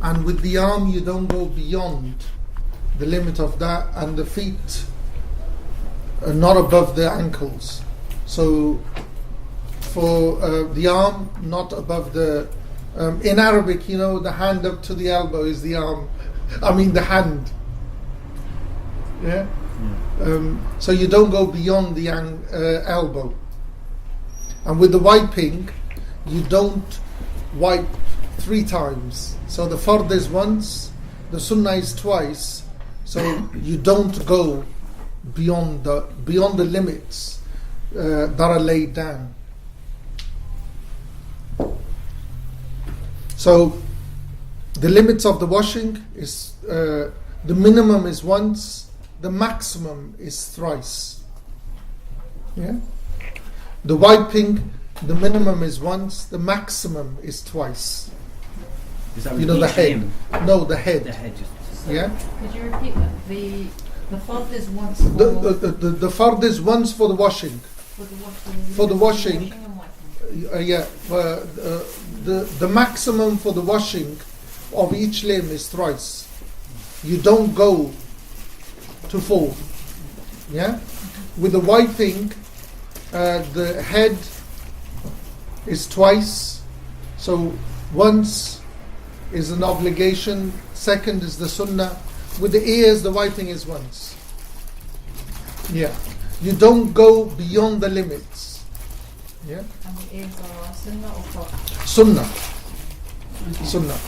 and with the arm you don't go beyond the limit of that, and the feet are not above the ankles. So for the arm, not above the in Arabic, the hand up to the elbow is the arm, the hand. Yeah. So you don't go beyond the elbow. And with the wiping, you don't wipe 3 times. So the fard is once, the sunnah is twice. So you don't go beyond the limits that are laid down. So the limits of the washing is the minimum is once, the maximum is thrice. Yeah. The wiping, the minimum is once, the maximum is twice. Is that the head? limb? No, the head. The head. Yeah. Could you repeat that? The fard is once The fard is once for the washing. For the washing. The maximum for the washing of each limb is thrice. You don't go to 4. Yeah. With the wiping, the head is twice. So once is an obligation, second is the sunnah. With the ears, the wiping is once. Yeah. You don't go beyond the limits. Yeah. And the ears are sunnah or fard? Sunnah. Sunnah.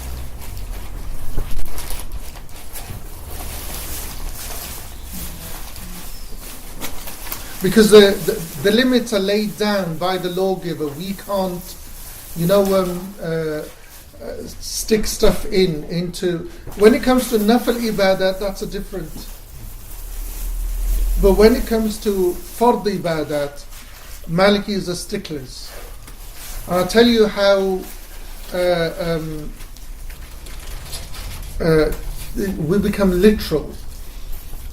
Because the limits are laid down by the lawgiver. We can't, stick stuff into. When it comes to nafil ibadat, that's a different. But when it comes to fard ibadat, Malikis are sticklers. And I'll tell you how we become literal.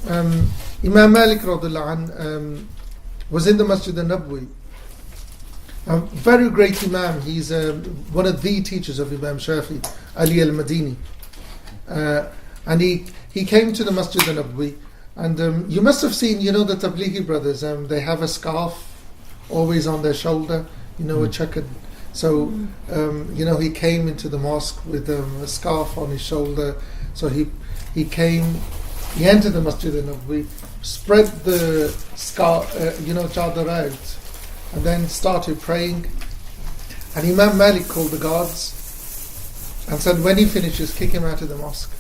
Imam Malik radiallahu anh, was in the Masjid al-Nabwi. A very great Imam. He's one of the teachers of Imam Shafi, Ali al-Madini. And he came to the Masjid al-Nabwi. And you must have seen, the Tablighi brothers, they have a scarf always on their shoulder, a checkered. So, he came into the mosque with a scarf on his shoulder. So he entered the Masjid al-Nabwi, spread the scarf, chadar out, and then started praying. And Imam Malik called the guards and said, when he finishes, kick him out of the mosque.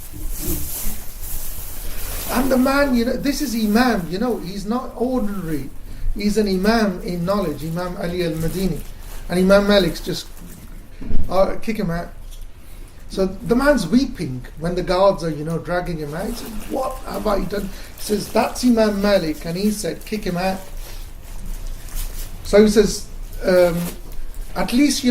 And the man, this is Imam, he's not ordinary. He's an Imam in knowledge, Imam Ali al-Madini. And Imam Malik's just, kick him out. So the man's weeping when the guards are, dragging him out. He says, what have I done? He says, that's Imam Malik. And he said, kick him out. So he says, at least,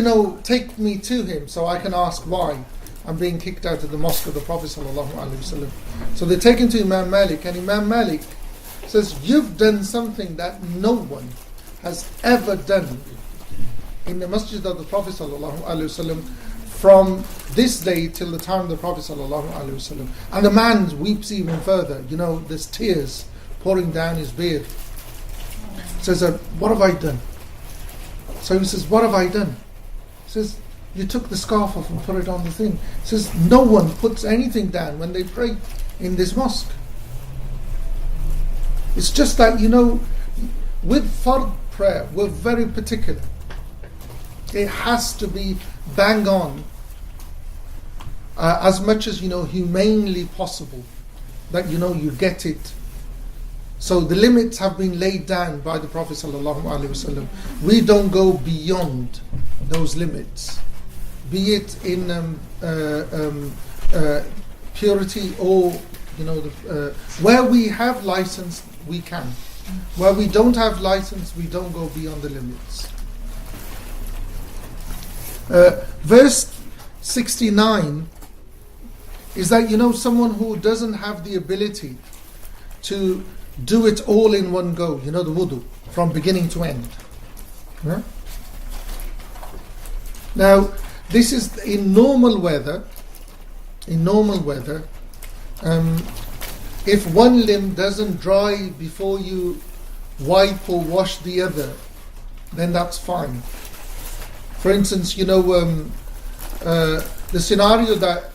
take me to him so I can ask why I'm being kicked out of the mosque of the Prophet ﷺ. So they take him to Imam Malik, and Imam Malik says, you've done something that no one has ever done in the masjid of the Prophet ﷺ from this day till the time of the Prophet ﷺ. And the man weeps even further. There's tears pouring down his beard. Says, what have I done? So he says, what have I done? He says, you took the scarf off and put it on the thing. He says, no one puts anything down when they pray in this mosque. It's just that, with fard prayer, we're very particular. It has to be bang on, as much as, humanely possible, that, you get it. So the limits have been laid down by the Prophet ﷺ. We don't go beyond those limits, be it in purity or where we have license, we can. Where we don't have license, we don't go beyond the limits. Verse 69 is that someone who doesn't have the ability to do it all in one go, the wudu, from beginning to end. Yeah? Now, this is in normal weather. in normal weather, if one limb doesn't dry before you wipe or wash the other, then that's fine. For instance, the scenario that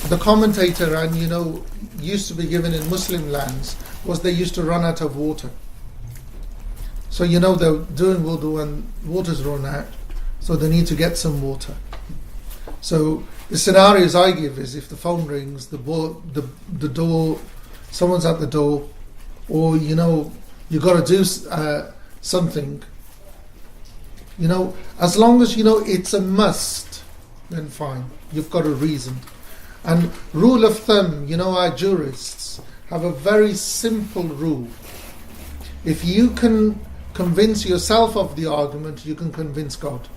the commentator and used to be given in Muslim lands was they used to run out of water. So they're doing wudu and water's run out, so they need to get some water. So the scenarios I give is if the phone rings, the door, someone's at the door, or you got to do something. As long as it's a must, then fine. You've got a reason. And rule of thumb, our jurists have a very simple rule. If you can convince yourself of the argument, you can convince God.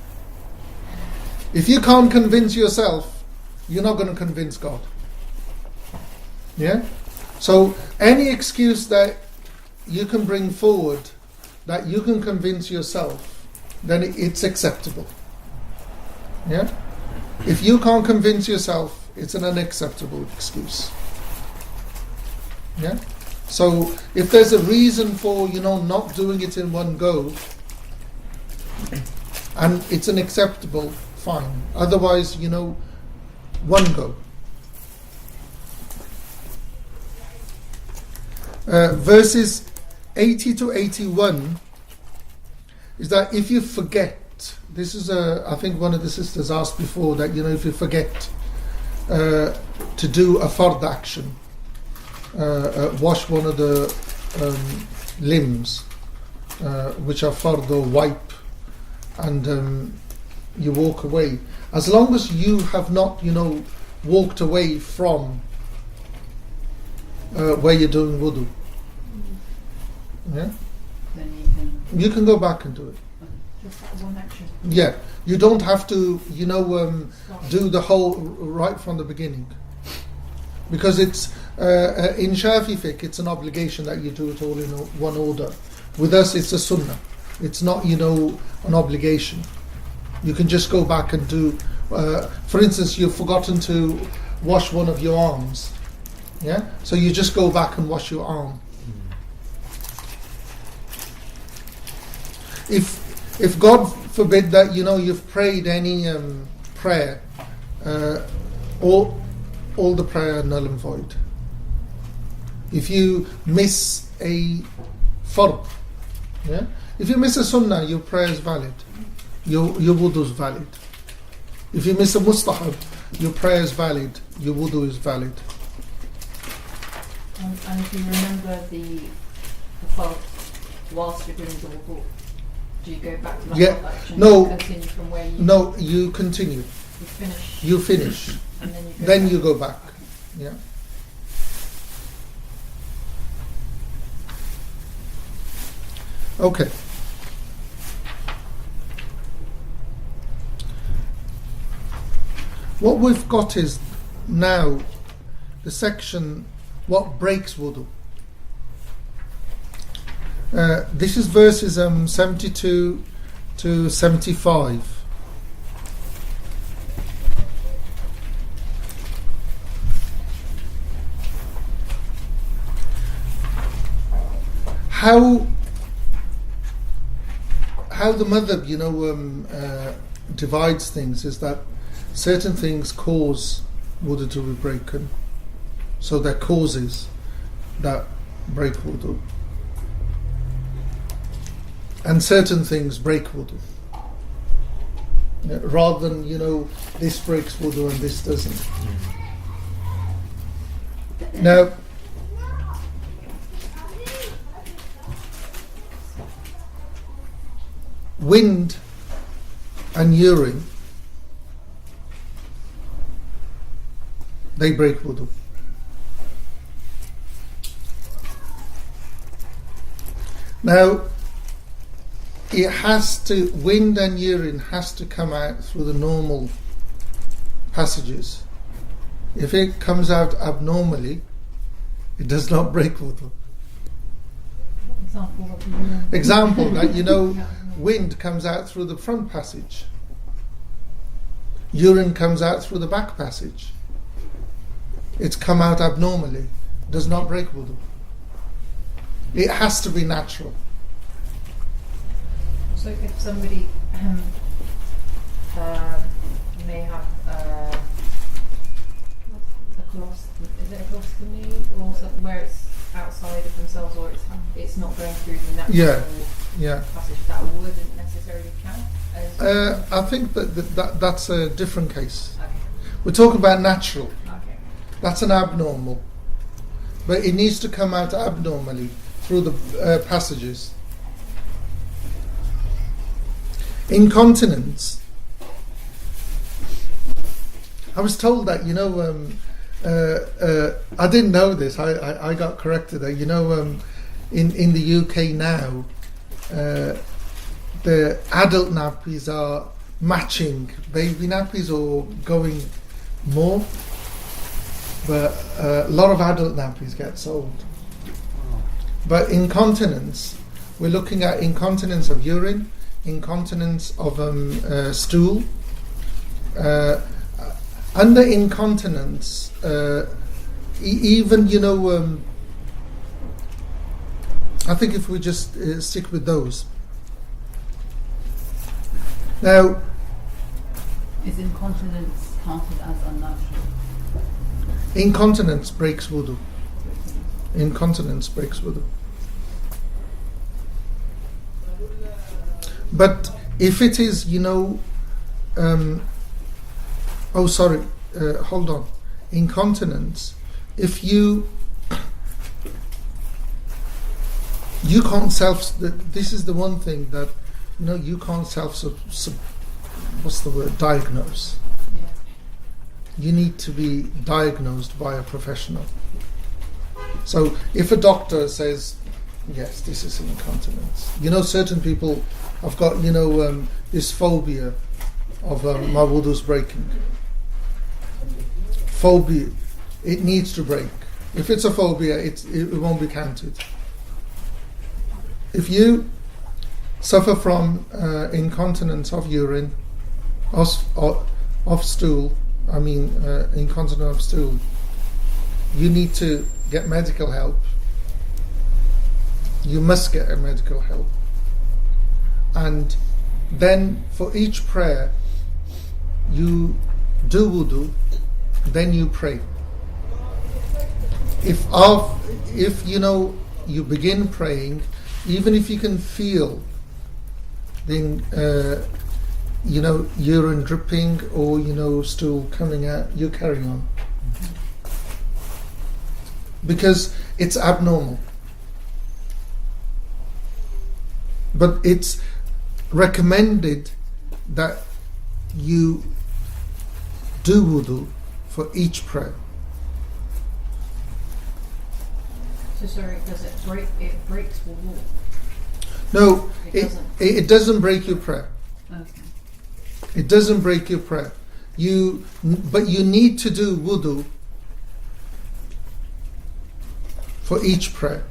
If you can't convince yourself, you're not going to convince God. Yeah? So any excuse that you can bring forward, that you can convince yourself, then it's acceptable. Yeah? If you can't convince yourself, it's an unacceptable excuse. Yeah? So if there's a reason for not doing it in one go, and it's unacceptable, fine. Otherwise, one go. Verses 80 to 81 is that if you forget, this is I think one of the sisters asked before that if you forget to do a fard action, wash one of the limbs, which are fard or wipe, and you walk away. As long as you have not, walked away from where you're doing wudu, yeah, Then you can go back and do it. just that one action. Yeah, you don't have to, do the whole right from the beginning, because it's in Shafi fiqh it's an obligation that you do it all in one order. With us, it's a sunnah. It's not, an obligation. You can just go back and do. For instance, you've forgotten to wash one of your arms. Yeah, so you just go back and wash your arm. If God forbid that you've prayed any prayer, all the prayer null and void. If you miss a fard, yeah, if you miss a sunnah, your prayer is valid, your wudu is valid. If you miss a mustahab, your prayer is valid, your wudu is valid. And if you remember the fault whilst you're doing the wudu, do you go back to that action No, and continue from where you... No, you continue. You finish. You finish. And then Then you go back. Yeah. Okay. What we've got is now the section what breaks wudu. This is verses 72 to 75. How the madhab, divides things is that certain things cause wudu to be broken, so they're causes that break wudu, and certain things break wudu, rather than this breaks wudu and this doesn't. Now, wind and urine, they break wudu. Now, wind and urine has to come out through the normal passages. If it comes out abnormally, it does not break wudu. Example, that wind comes out through the front passage. urine comes out through the back passage, it's come out abnormally, does not break wudu. It has to be natural. So if somebody may have a is it a colostomy or something where it's outside of themselves, or it's not going through the natural passage, that wouldn't necessarily count as I think that's a different case. Okay. We're talking about natural. Okay. That's an abnormal, but it needs to come out abnormally through the passages. Incontinence. I was told that, I didn't know this. I got corrected there. In the UK now, the adult nappies are matching baby nappies or going more, but a lot of adult nappies get sold. But incontinence, we're looking at incontinence of urine, incontinence of stool. Under incontinence, even I think if we just stick with those. Now, is incontinence counted as unnatural? Incontinence breaks wudu. Incontinence breaks wudu. But if it is, hold on. Incontinence, if you can't this is the one thing that, you can't diagnose. Yeah. You need to be diagnosed by a professional. So if a doctor says, yes, this is incontinence. Certain people have got, this phobia of my wudu's breaking. Phobia, it needs to break. If it's a phobia, it won't be counted. If you suffer from incontinence of urine, of stool, incontinence of stool, you need to get medical help. You must get a medical help. And then for each prayer, you do wudu, then you pray. If you begin praying, even if you can feel the urine dripping or stool coming out, you carry on, because it's abnormal. But it's recommended that you do wudu for each prayer. So sorry, does it break? It breaks wudu. No, It it doesn't break your prayer. Okay. It doesn't break your prayer. But you need to do wudu for each prayer.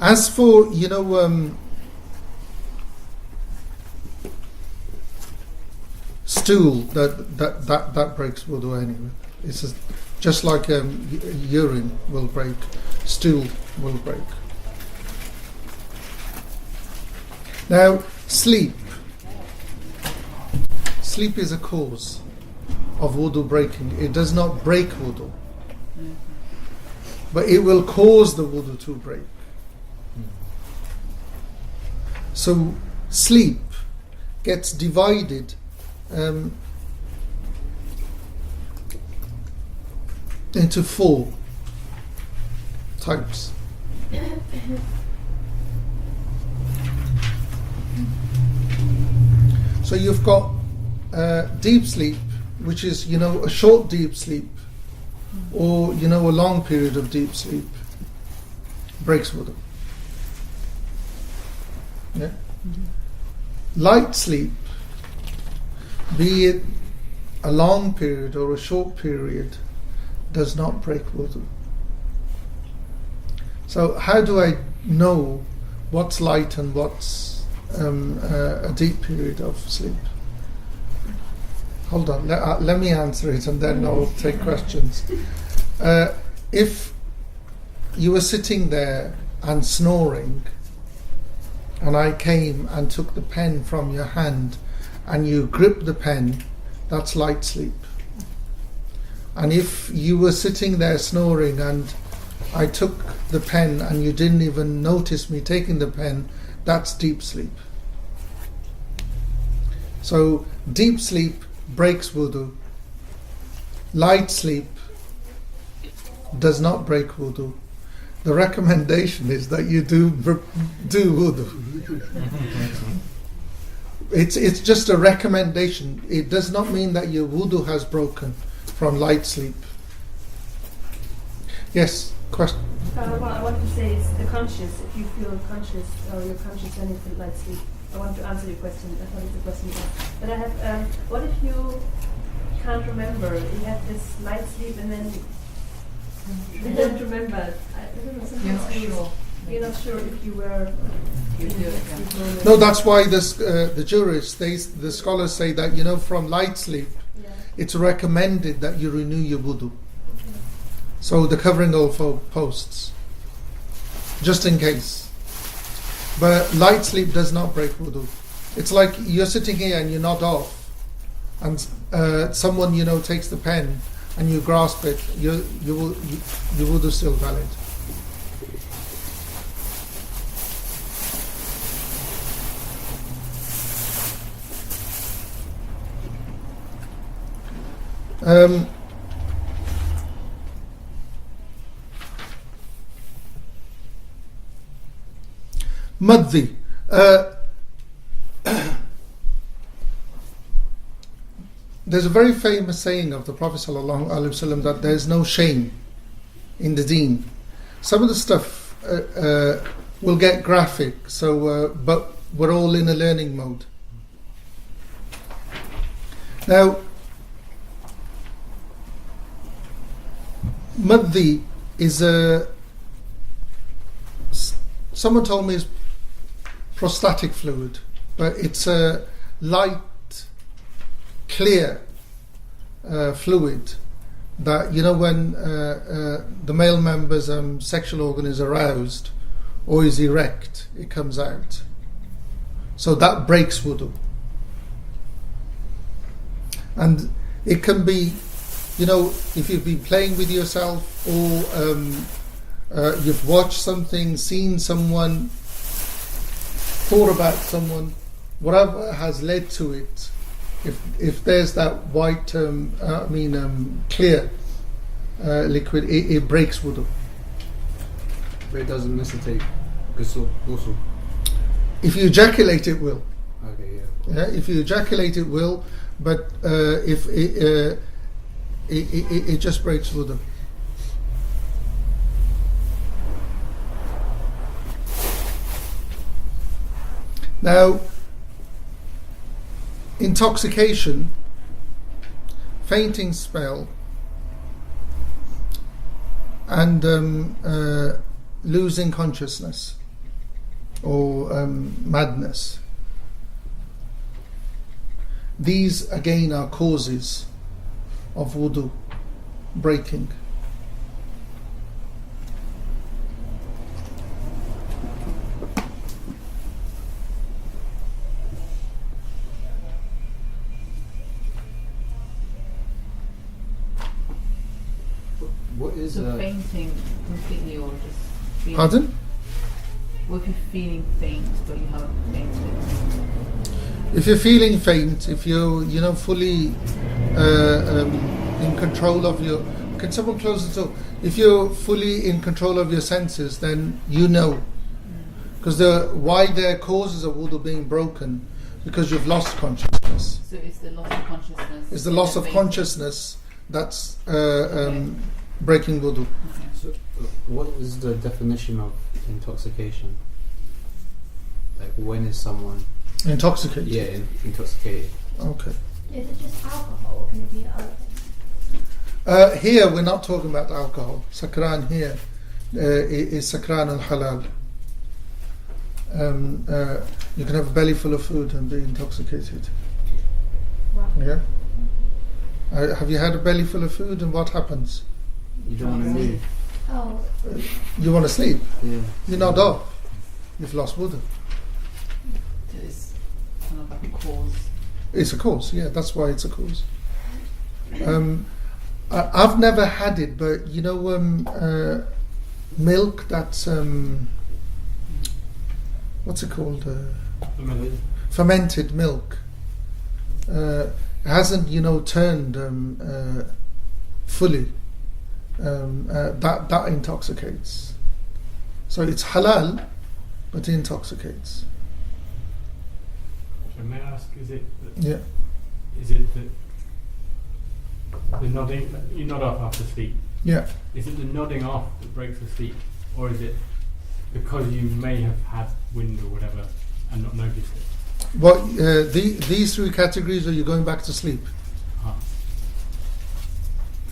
As for stool, that breaks wudu anyway. It's just like urine will break, stool will break. Now, sleep. Sleep is a cause of wudu breaking. It does not break wudu, but it will cause the wudu to break. So sleep gets divided into 4 types. So you've got deep sleep, which is a short deep sleep, or a long period of deep sleep, breaks wudu. Yeah? Light sleep, be it a long period or a short period, does not break wudu. So how do I know what's light and what's a deep period of sleep? Hold on, let me answer it and then I'll take questions. If you were sitting there and snoring, and I came and took the pen from your hand and you gripped the pen, that's light sleep. And if you were sitting there snoring and I took the pen and you didn't even notice me taking the pen, that's deep sleep. So deep sleep breaks wudu. Light sleep does not break wudu. The recommendation is that you do wudu. It's just a recommendation. It does not mean that your wudu has broken from light sleep. Yes, question. What I want to say is the conscious. If you feel conscious or you're conscious when you feel light sleep, I want to answer your question. I thought it's a question. But I have. What if you can't remember? You have this light sleep and then you don't remember. I don't know. You're not sure if you were. No, that's why the jurists, the scholars say that from light sleep, it's recommended that you renew your wudu. So the covering all four posts, just in case. But light sleep does not break wudu. It's like you're sitting here and you nod off, and someone takes the pen and you grasp it. Your wudu is still valid. Madhi. There's a very famous saying of the Prophet ﷺ that there's no shame in the deen. Some of the stuff will get graphic, but we're all in a learning mode. Now, Madhi is someone told me it's prostatic fluid, but it's a light, clear fluid that when the male member's sexual organ is aroused or is erect, it comes out. So that breaks wudu. And it can be, if you've been playing with yourself or you've watched something, seen someone, thought about someone, whatever has led to it, if there's that white, clear liquid, it breaks wudu. But it doesn't necessitate ghusl. If you ejaculate, it will. Okay, Yeah, if you ejaculate, it will, but if it just breaks wudu. Now, intoxication, fainting spell, and losing consciousness or madness. These again are causes of wudu breaking. What is fainting completely or just feeling? Pardon? What if you're feeling faint but you haven't fainted? If you're feeling faint, if you're fully in control of your... Can someone close the door? If you're fully in control of your senses, then because why there are causes of wudu being broken, because you've lost consciousness. So it's the loss of consciousness. It's the loss of consciousness that's breaking wudu. So, what is the definition of intoxication? Like when is someone intoxicated? Yeah, intoxicated. Okay. Is it just alcohol or can it be other things? Here we're not talking about alcohol. Sakran here is sakran al-halal. You can have a belly full of food and be intoxicated. Wow. Yeah. Have you had a belly full of food and what happens? You don't want to move. Oh, You want to sleep. Yeah. You're not up. You've lost wudu. It's kind of like a cause. It's a cause. Yeah, that's why it's a cause. I've never had it, but you know, milk that's what's it called? Fermented milk. Hasn't turned fully. That intoxicates. So it's halal, but it intoxicates. So may I ask, is it that Yeah. the nodding, you nod off after sleep, Yeah. is it the nodding off that breaks the sleep, or is it because you may have had wind or whatever and not noticed it? What these three categories, are you going back to sleep?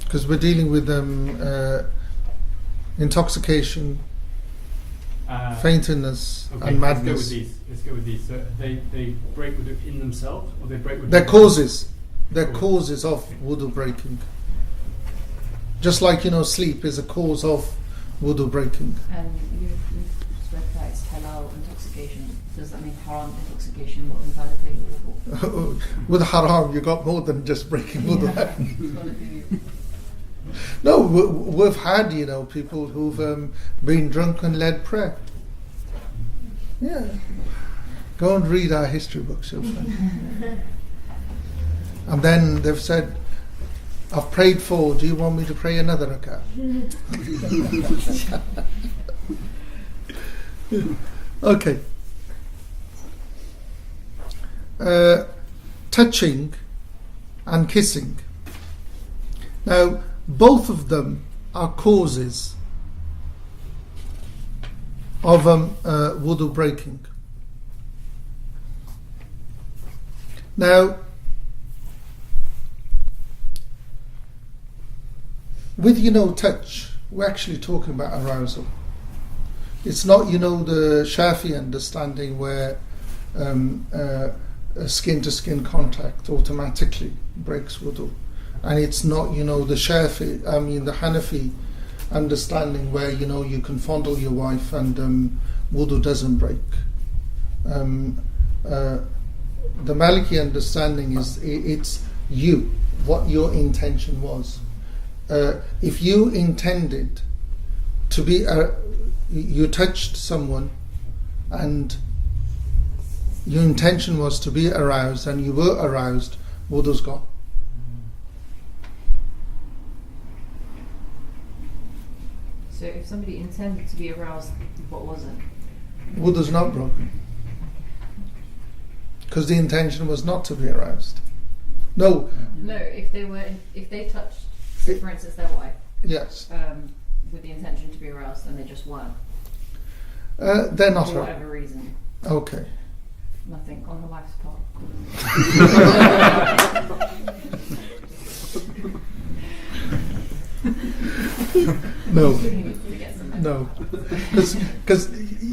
Because we're dealing with intoxication, faintness, Okay, and madness. Let's go with these. So they break with it in themselves, or they break with They're causes. They're causes of wudu breaking. Just like sleep is a cause of wudu breaking. And you spoke about it's halal intoxication. Does that mean haram intoxication will invalidate wudu? With haram, you got more than just breaking wudu. Yeah. No, we've had people who've been drunk and led prayer. Yeah, go and read our history books, you'll find. And then they've said, "I've prayed 4. Do you want me to pray another rak'ah?" Okay. Touching and kissing. Now, both of them are causes of wudu breaking. Now, with touch, we're actually talking about arousal. It's not the Shafi understanding where skin to skin contact automatically breaks wudu. And it's not, the the Hanafi understanding where, you can fondle your wife and wudu doesn't break. The Maliki understanding is it's what your intention was. If you intended to be, you touched someone and your intention was to be aroused and you were aroused, wudu's gone. So if somebody intended to be aroused, what wasn't? Wudu's not broken. Because the intention was not to be aroused. No. No, if they touched, say for instance, their wife. Yes. With the intention to be aroused, and they just weren't. They're not for whatever reason. Okay. Nothing on the wife's part. No, because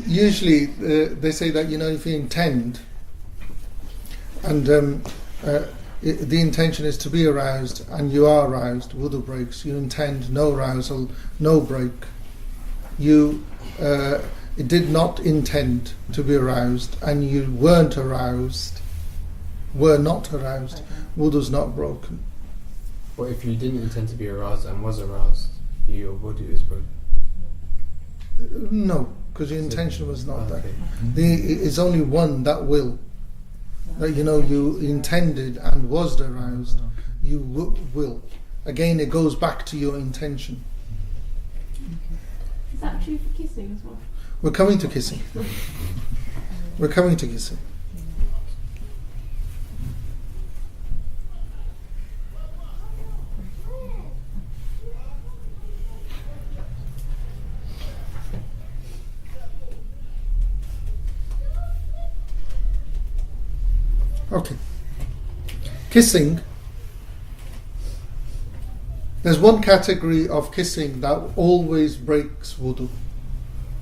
usually they say that if you intend and the intention is to be aroused and you are aroused, wudu breaks. You intend no arousal, no break. You did not intend to be aroused and you were not aroused, wudu's not broken. But if you didn't intend to be aroused and was aroused, your wudu is broken. No, because your intention was not that. It's only one that will. That you intended and was aroused, you will. Again, it goes back to your intention. is that true for kissing as well? We're coming to kissing. We're coming to kissing. Okay. Kissing. There's one category of kissing that always breaks wudu.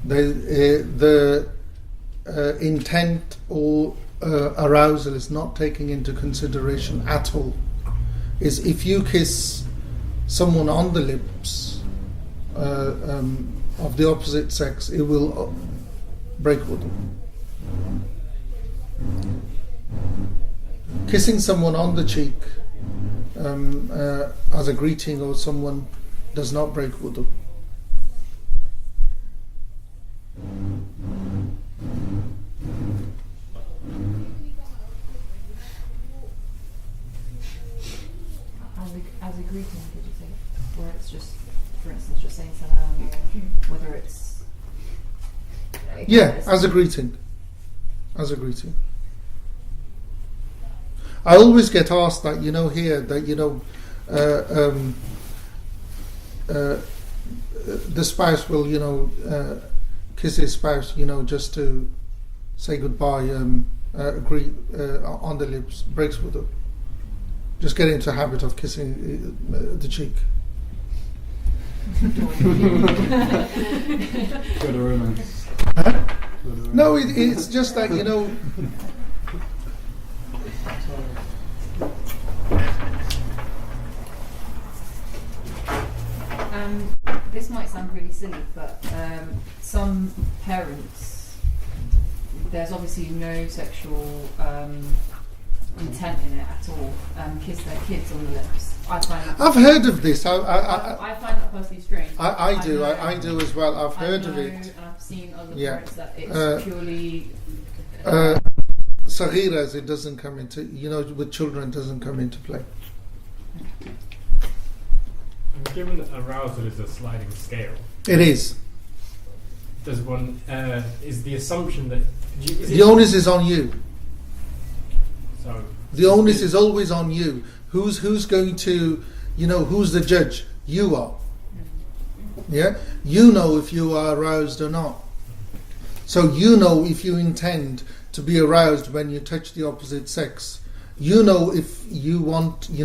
The intent or arousal is not taken into consideration at all. Is if you kiss someone on the lips of the opposite sex, it will break wudu. Kissing someone on the cheek as a greeting or someone does not break wudu. As a greeting, did you say? Where it's just, for instance, just saying salam, or whether it's... As a greeting. As a greeting. I always get asked that, here, that, the spouse will, kiss his spouse, just to say goodbye, agree on the lips, breaks wudu. Just get into a habit of kissing the cheek. Good romance. Huh? No, it's just that, this might sound really silly, but some parents, there's obviously no sexual intent in it at all, kiss their kids on the lips. I've heard of this. I find that personally strange. I do as well. I've heard of it. And I've seen other parents that it's purely... Saghiras, it doesn't come into, with children, it doesn't come into play. And given that arousal is a sliding scale, It is. does one is the assumption that The onus is on you. So The onus is always on you. Who's going to, who's the judge? You are. Yeah? You know if you are aroused or not. So you know if you intend to be aroused when you touch the opposite sex. You know if you want, if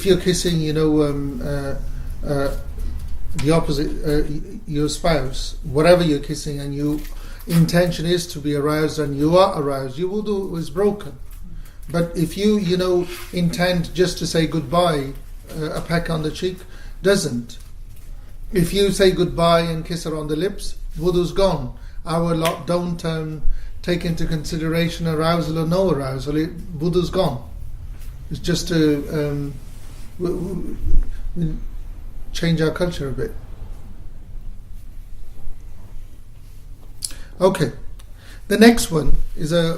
you're kissing, the opposite, your spouse, whatever you're kissing, and your intention is to be aroused and you are aroused, your wudu is broken. But if you, intend just to say goodbye, a peck on the cheek, doesn't. If you say goodbye and kiss her on the lips, wudu's gone. Our lot don't take into consideration arousal or no arousal. Wudu's gone. It's just to we change our culture a bit. Okay. The next one is a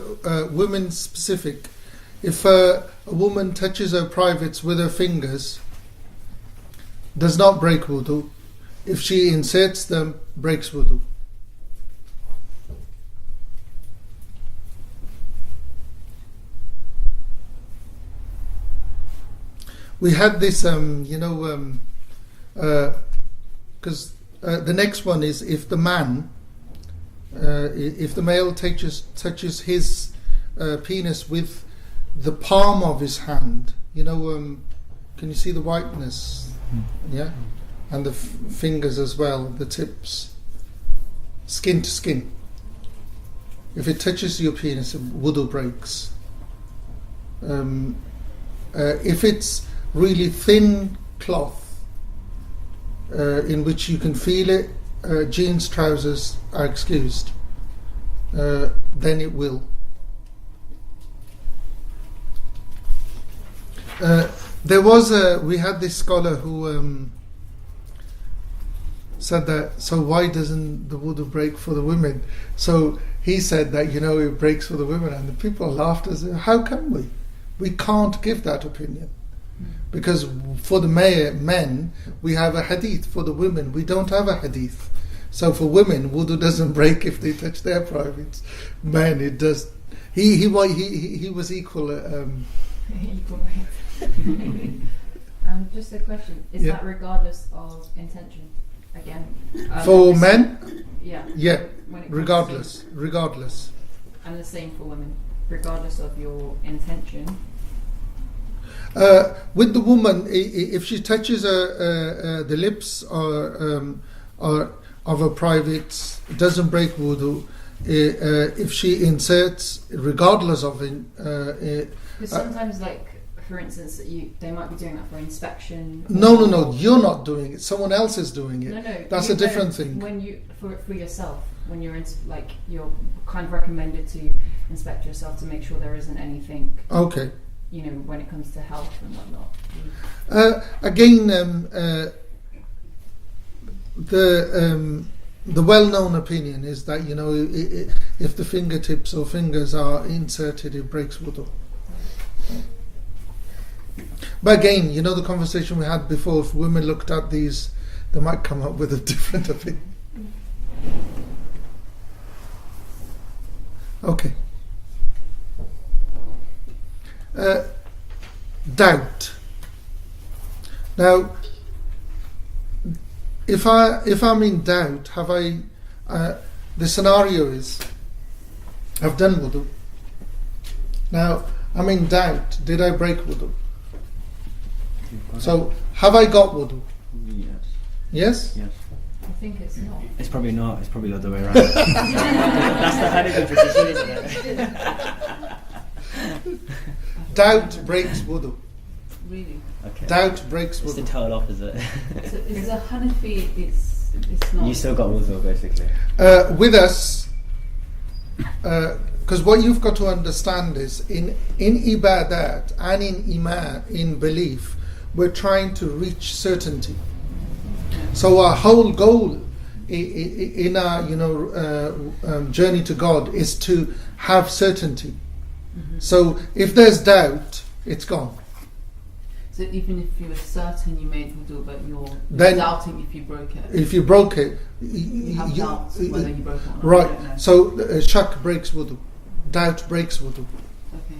women specific. If a woman touches her privates with her fingers, does not break wudu. If she inserts them, breaks wudu. We had this, because the next one is if the man, if the male touches his penis with the palm of his hand, can you see the whiteness? Yeah, and the fingers as well, the tips, skin to skin. If it touches your penis, wudu breaks. If it's really thin cloth in which you can feel it, jeans, trousers are excused, then it will. We had this scholar who said that, so why doesn't the wudu break for the women? So he said that, it breaks for the women, and the people laughed and said, how can we? We can't give that opinion. Because for the men, we have a hadith. For the women, we don't have a hadith. So for women, wudu doesn't break if they touch their privates. Men, it does. He was equal. Equal. Just a question: is that regardless of intention? Again, for men? Yeah. Yeah. Regardless. And the same for women, regardless of your intention. With the woman, if she touches the lips or of her privates, it doesn't break wudu. If she inserts, regardless of Because sometimes, like for instance, they might be doing that for inspection. No, you're not doing it. Someone else is doing it. No, that's a different thing. When you for yourself, when you're you're kind of recommended to inspect yourself to make sure there isn't anything. Okay. You know, when it comes to health and whatnot. Again, the well-known opinion is that if the fingertips or fingers are inserted, it breaks wudu. But again, the conversation we had before. If women looked at these, they might come up with a different opinion. Okay. Doubt. Now, if I'm in doubt, have I? The scenario is, I've done wudu. Now I'm in doubt. Did I break wudu? So have I got wudu? Yes. Yes. Yes. I think it's not. It's probably not. It's probably the other way around. That's the Hanafi position, isn't it? Doubt breaks wudu. Really? Okay. Doubt breaks It's the wudu. total opposite. So is a Hanafi? It's not. You still got wudu, basically. With us, because what you've got to understand is in ibadat and in iman, in belief, we're trying to reach certainty. So our whole goal in our journey to God is to have certainty. Mm-hmm. So if there's doubt, it's gone. So even if you were certain you made wudu, but you're Then- doubting if you broke it. If you broke it, You have doubts whether you broke it or not. right. I don't know. So shak breaks wudu. Doubt breaks wudu. Okay.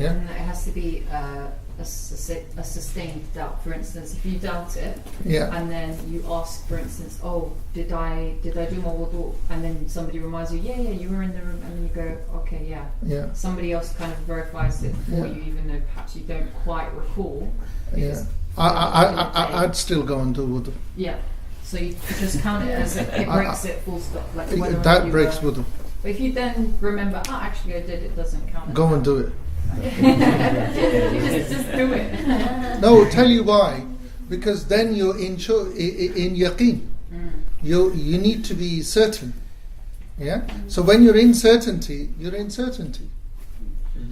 Yeah. And it has to be a sustained doubt. For instance, if you doubt it, Yeah. and then you ask, for instance, oh, did I do my wudu? And then somebody reminds you, yeah, you were in the room, and then you go, okay, yeah. Yeah. Somebody else kind of verifies it for Yeah. you, even though perhaps you don't quite recall. Yeah. I'd still go and do wudu. Yeah. So you just count it as it breaks it full stop. Like whether or not That you breaks were- wudu. But if you then remember, actually I did, it doesn't count. Go and do it. You just do it. No, tell you why. Because then you're in yaqeen. You need to be certain. Yeah. So when you're in certainty, you're in certainty.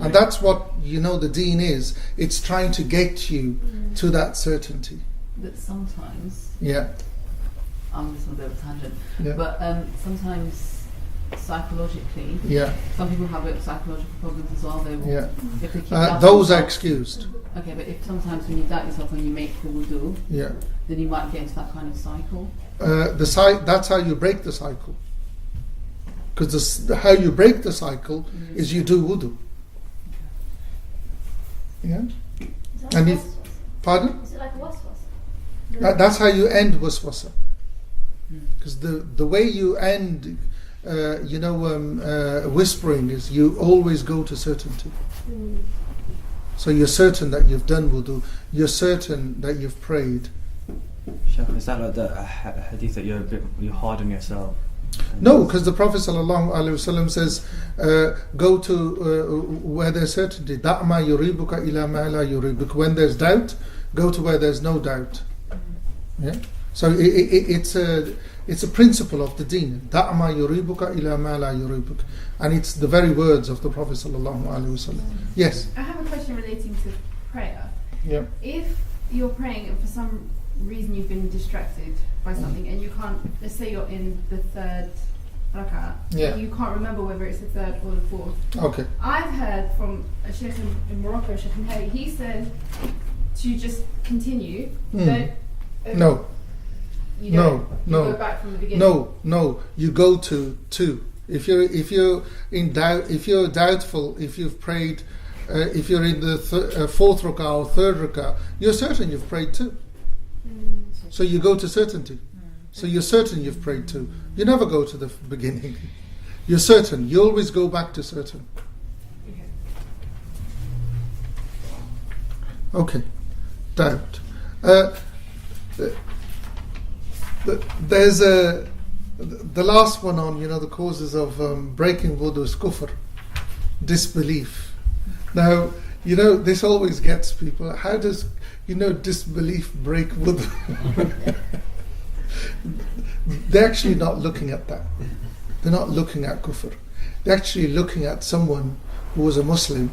And that's what the deen is. It's trying to get you to that certainty. But sometimes, Yeah. I'm just on a bit of a tangent, Yeah. but sometimes psychologically, Yeah. some people have psychological problems as well. They will, Yeah. if they keep doubting Those are themselves- excused. Okay, but if sometimes when you doubt yourself when you make the wudu, Yeah. then you might get into that kind of cycle. That's how you break the cycle. Because how you break the cycle is you do wudu. Yeah. Is that And like if, pardon? Is it like waswas? That's how you end waswasa. Because the way you end, whispering is you always go to certainty. So you're certain that you've done wudu. You're certain that you've prayed. Sheikh, is that like the hadith that you're hard on yourself? No, because the Prophet ﷺ says, go to where there's certainty. Da'ma yuribuka ila ma la yuribuk. When there's doubt, go to where there's no doubt. Yeah. So it's a principle of the deen. Da'ma yuribuka ila ma la yuribuk. And it's the very words of the Prophet ﷺ. Yes. I have a question relating to prayer. Yeah. If you're praying and for some reason you've been distracted by something and you can't, let's say you're in the third rak'ah, Yeah. you can't remember whether it's the third or the fourth. Okay. I've heard from a sheikh in Morocco, Sheikh Mayara, he said to just continue. Don't, No. you don't. No. You go back from the beginning. No. You go to two. If you're in doubt, if you're doubtful, if you've prayed, if you're in the fourth rak'ah or third rak'ah, you're certain you've prayed two. So you go to certainty. So you're certain you've prayed two. You never go to the beginning. You're certain. You always go back to certain. Okay. Doubt. There's the last one on, the causes of breaking wudu is kufr, disbelief. Now, this always gets people. How does, disbelief break wudu? They're actually not looking at that. They're not looking at kufr. They're actually looking at someone who was a Muslim,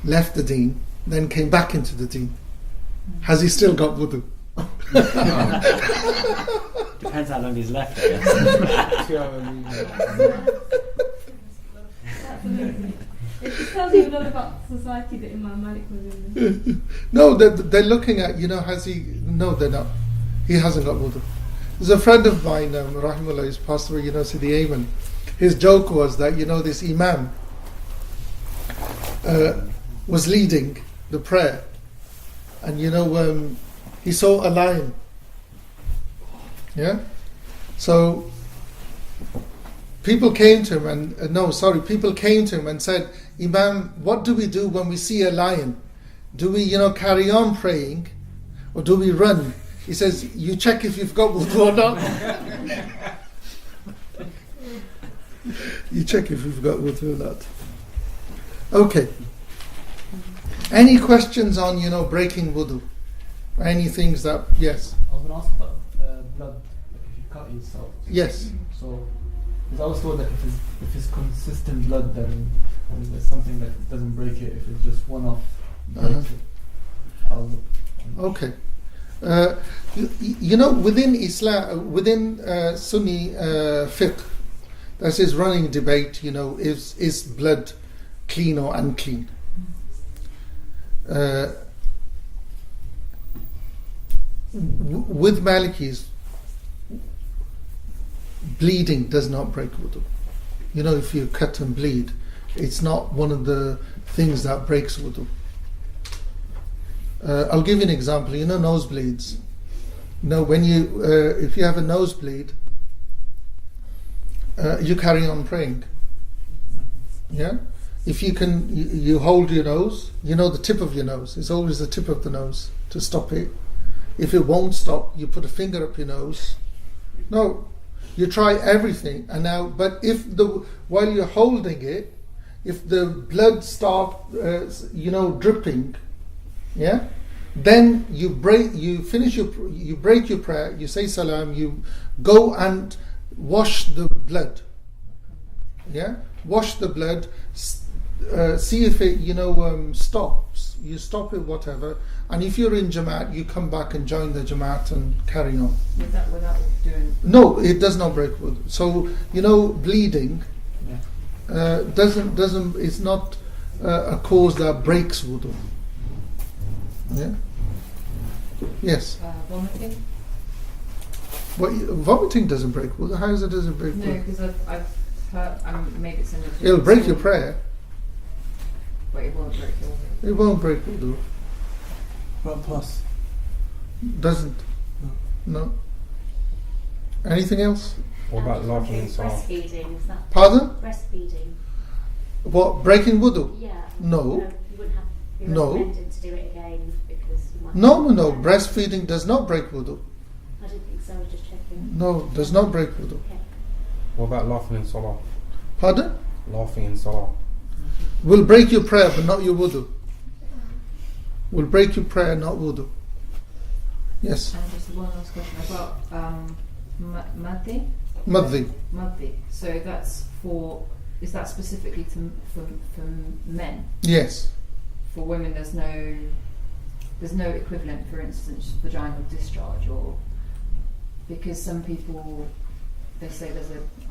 left the deen, then came back into the deen. Has he still got wudu? Depends how long he's left, I guess. It just tells you a lot about society that Imam Malik was in. No, they're looking at, has he... No, they're not. He hasn't got wudu. There's a friend of mine, Rahimullah, he's passed away, Sidi Ayman. His joke was that, this Imam was leading the prayer. And, he saw a lion. Yeah? So, people came to him and said, Imam, what do we do when we see a lion? Do we, carry on praying? Or do we run? He says, you check if you've got wudu or not. You check if you've got wudu or not. Okay. Any questions on, breaking wudu? Any things that, yes? I was going to ask about blood, like if you cut yourself. Yes. So, because I was told that if it's consistent blood, then there's something that doesn't break it. If it's just one-off, breaks it. Okay. Within Islam, within Sunni fiqh, there's this running debate, is blood clean or unclean? With Malikis, bleeding does not break wudu. If you cut and bleed, it's not one of the things that breaks wudu. I'll give you an example. Nosebleeds. When if you have a nosebleed, you carry on praying. Yeah. If you can, you hold your nose. The tip of your nose. It's always the tip of the nose to stop it. If it won't stop, you put a finger up your nose. No, you try everything. And now, but while you're holding it, if the blood starts, dripping, yeah, then you break your prayer. You say salam. You go and wash the blood. Yeah, wash the blood. See if it stops. You stop it, whatever. And if you're in Jamaat, you come back and join the Jamaat and carry on. Without doing... No, it does not break wudu. So bleeding doesn't. It's not a cause that breaks wudu. Yeah. Yes. Vomiting. Vomiting doesn't break wudu. How is it doesn't break wudu? No, because I've heard. Maybe it's in the. It'll break your prayer. But it won't break your wudu. It won't break wudu. But plus. Doesn't. No. Anything else? What about laughing and so on? Breastfeeding, is that? Pardon? Breastfeeding. What, breaking wudu? Yeah. No. You wouldn't have to be recommended to do it again because you might... No. Breastfeeding does not break wudu. I didn't think so, I was just checking. No, does not break wudu. Okay. What about laughing in salah? Pardon? Laughing in salah. Will break your prayer but not your wudu. Will break your prayer, not wudu. Yes. And just one last question about madhi. Madhi. So is that specifically for men? Yes. For women, there's no equivalent. For instance, vaginal discharge, or because some people they say I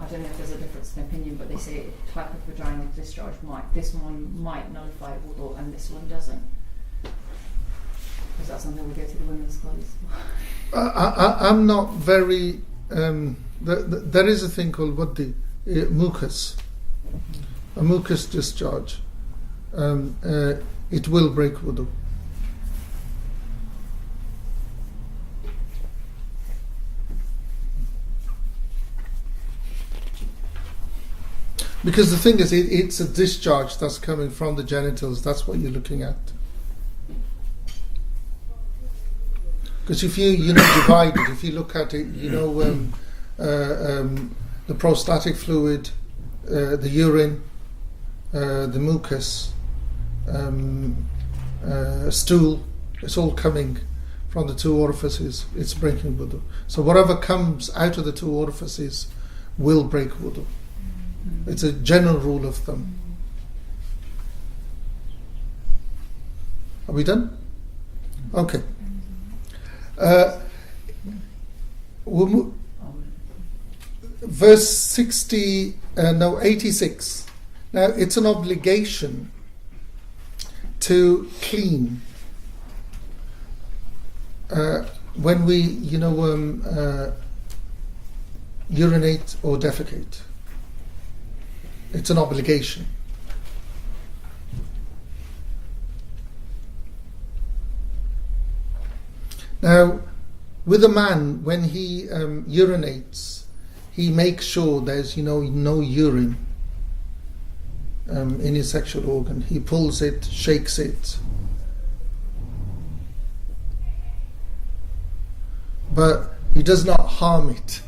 don't know if there's a difference in opinion, but they say type of vaginal discharge this one might nullify wudu and this one doesn't. Is that something we go to the women's scholars? I'm not very. There is a thing called mucus, a mucus discharge. It will break wudu. Because the thing is, it's a discharge that's coming from the genitals. That's what you're looking at. Because if you divide it, if you look at it, the prostatic fluid, the urine, the mucus, stool, it's all coming from the two orifices. It's breaking wudu. So whatever comes out of the two orifices will break wudu. It's a general rule of thumb. Are we done? Okay. Verse 86. Now it's an obligation to clean when we urinate or defecate. It's an obligation. Now, with a man, when he urinates, he makes sure there's no urine in his sexual organ. He pulls it, shakes it, but he does not harm it.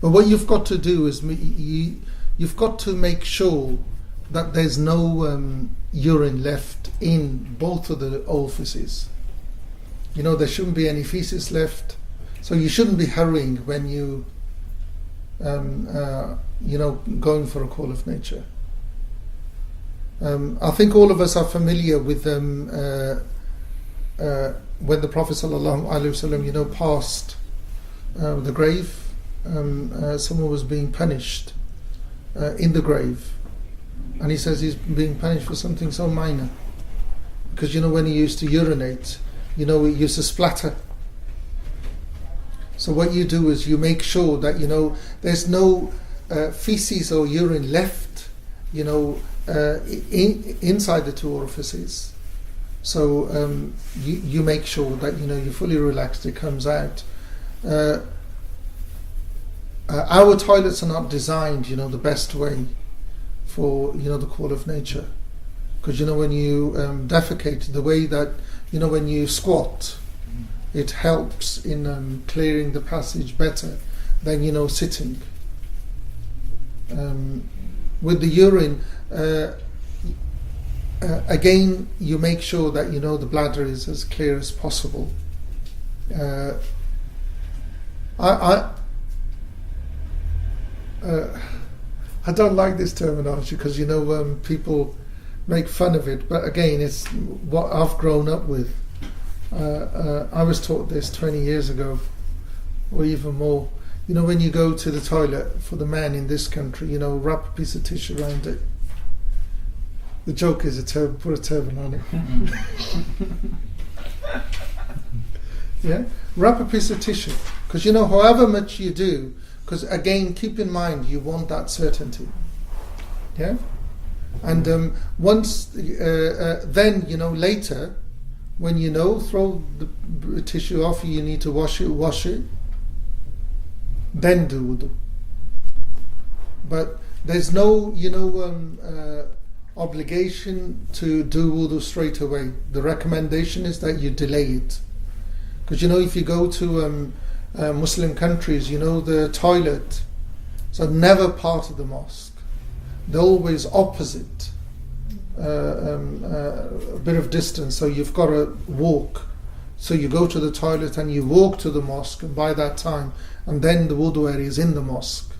But what you've got to do is you've got to make sure that there's no urine left in both of the orifices. There shouldn't be any feces left, so you shouldn't be hurrying when you going for a call of nature. I think all of us are familiar with when the Prophet ﷺ passed the grave. Someone was being punished in the grave, and he says he's being punished for something so minor, because when he used to urinate, it used to splatter. So what you do is you make sure that there's no feces or urine left inside the two orifices. So you make sure that you're fully relaxed. It comes out. Our toilets are not designed, the best way for, the call of nature. Because, when you defecate, the way that, when you squat, it helps in clearing the passage better than, sitting. With the urine, again, you make sure that, the bladder is as clear as possible. I don't like this terminology because people make fun of it, but again, it's what I've grown up with. I was taught this 20 years ago, or even more. When you go to the toilet for the man in this country, wrap a piece of tissue around it. The joke is put a turban on it. Yeah, wrap a piece of tissue, because however much you do. Because again, keep in mind, you want that certainty. Yeah? And once, then, later, when throw the tissue off, you need to wash it, then do wudu. But there's no, obligation to do wudu straight away. The recommendation is that you delay it. Because, if you go to Muslim countries, the toilet, so never part of the mosque. They're always opposite, a bit of distance, so you've got to walk. So you go to the toilet and you walk to the mosque, and by that time, and then the wudu area is in the mosque.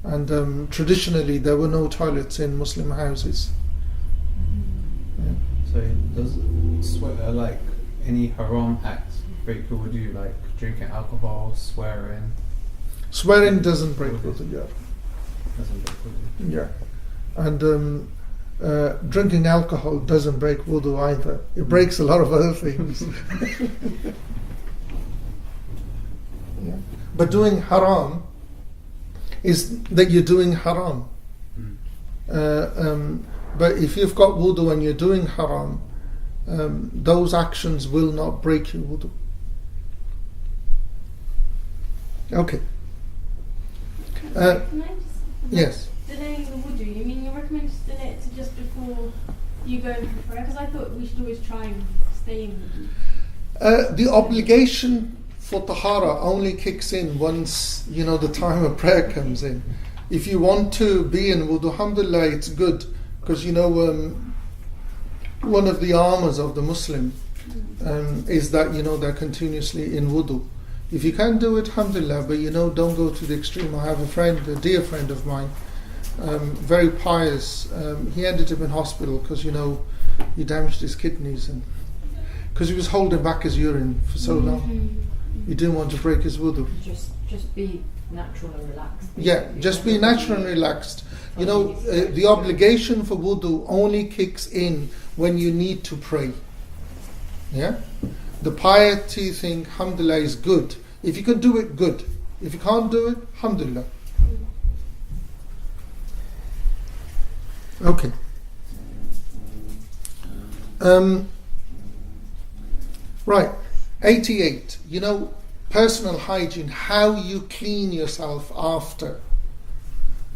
And traditionally, there were no toilets in Muslim houses. Yeah. So does like any haram act break the wudu, like drinking alcohol, swearing? Swearing doesn't break wudu, yeah. Doesn't break wudu. Yeah. And drinking alcohol doesn't break wudu either. It breaks a lot of other things. Yeah. But doing haram is that you're doing haram. But if you've got wudu and you're doing haram, those actions will not break your wudu. Okay. Can I just, Yes. delaying the wudu, you mean you recommend to delay it to just before you go for prayer? Because I thought we should always try and stay in wudu. The obligation for tahara only kicks in once, the time of prayer comes in. If you want to be in wudu, alhamdulillah, it's good. Because, one of the armours of the Muslim is that, they're continuously in wudu. If you can do it, alhamdulillah, but don't go to the extreme. I have a dear friend of mine, very pious. He ended up in hospital because, he damaged his kidneys and because he was holding back his urine for so long. He didn't want to break his wudu. Just be natural and relaxed. Yeah, just be natural and relaxed. The obligation for wudu only kicks in when you need to pray. Yeah? The piety thing, alhamdulillah, is good. If you can do it, good. If you can't do it, alhamdulillah. Okay. Right. 88. Personal hygiene, how you clean yourself after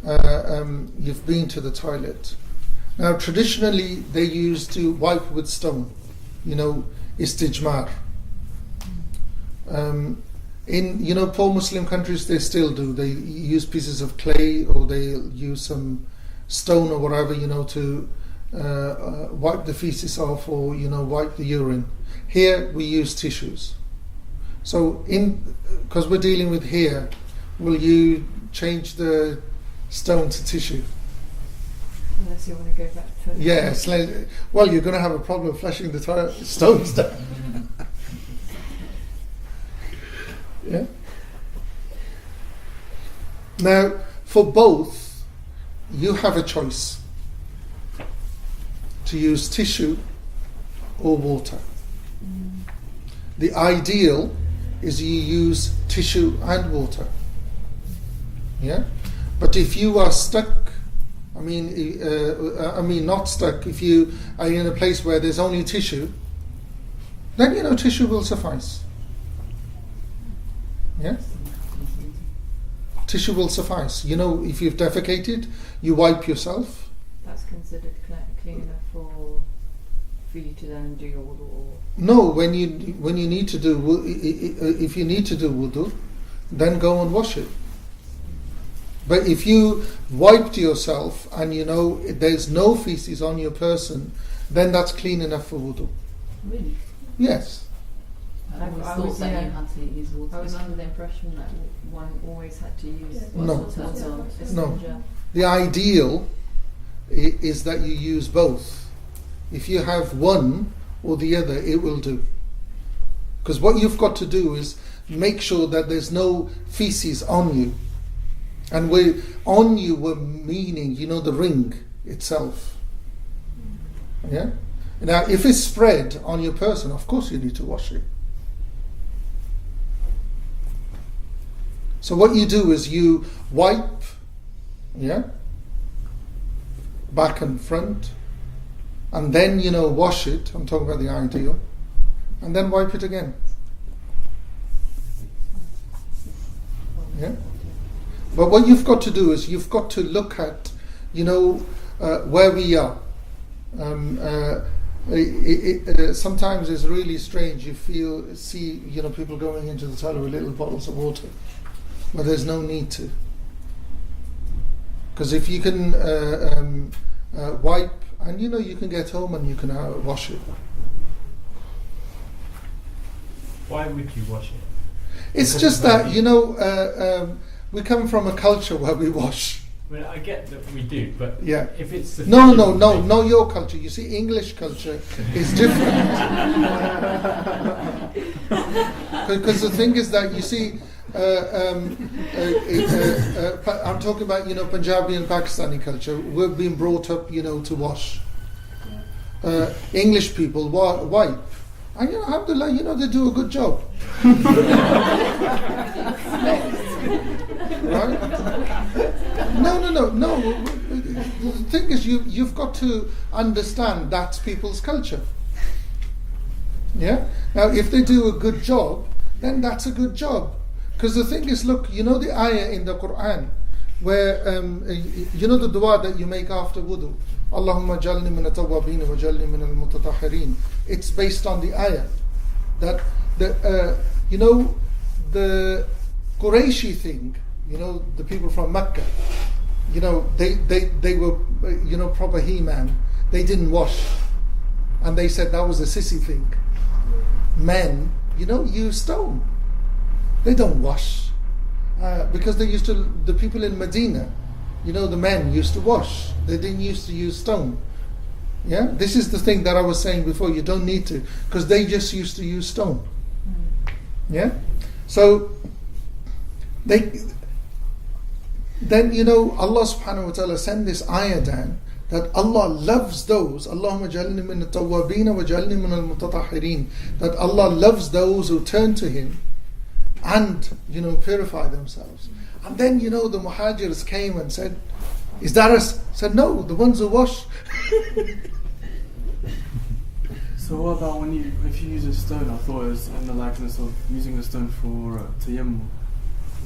you've been to the toilet. Now, traditionally, they used to wipe with stone, istijmar. In poor Muslim countries, they still do. They use pieces of clay or they use some stone or whatever, to wipe the feces off or, wipe the urine. Here, we use tissues. So, because we're dealing with hair, will you change the stone to tissue? Unless you want to go back to... Yes. Well, you're going to have a problem flushing the stones down. Yeah. Now, for both, you have a choice to use tissue or water. The ideal is you use tissue and water. Yeah? But if you are stuck, not stuck, if you are in a place where there's only tissue, then tissue will suffice. Yeah? Tissue will suffice. If you've defecated, you wipe yourself. That's considered clean enough for you to then do your wudu? Or no, when you need to do, if you need to do wudu, then go and wash it. But if you wiped yourself and there's no feces on your person, then that's clean enough for wudu. Really? Yes. I was under the impression that one always had to use water. No. The ideal is that you use both. If you have one or the other, it will do. Because what you've got to do is make sure that there's no feces on you. And we're meaning, the ring itself. Yeah? Now, if it's spread on your person, of course you need to wash it. So what you do is you wipe, back and front, and then, wash it. I'm talking about the ideal. And then wipe it again. Yeah? But what you've got to do is you've got to look at, where we are. Sometimes it's really strange. You see, people going into the toilet with little bottles of water, but there's no need to. Because if you can wipe, and you can get home and you can wash it. Why would you wash it? It's just that we come from a culture where we wash. I get that we do, but if it's no, your culture. You see, English culture is different. Because the thing is that you see, I'm talking about Punjabi and Pakistani culture. We've been brought up to wash. English people wipe, and alhamdulillah, they do a good job. Right? No. The thing is, you've got to understand that's people's culture. Yeah. Now, if they do a good job, then that's a good job. Because the thing is, look, you know the ayah in the Quran where you know the dua that you make after wudu, Allahumma jalni min at-tawwabin wa jalni min al-mutatahhirin. It's based on the ayah that the the Qurayshi thing, the people from Mecca, they were proper he-man. They didn't wash, and they said that was a sissy thing. Men, use stone. They don't wash because the people in Medina, the men used to wash. They didn't used to use stone. Yeah, this is the thing that I was saying before. You don't need to, because they just used to use stone. Yeah, so then Allah subhanahu wa ta'ala sent this ayah down that Allah loves those. Allahumma jalni min at-tawwabin wa jalni min al-mutatahhirin. That Allah loves those who turn to Him and purify themselves. And then the muhajirs came and said, "Is that us?" Said, "No, the ones who wash." So what about if you use a stone? I thought it was in the likeness of using a stone for tayammum.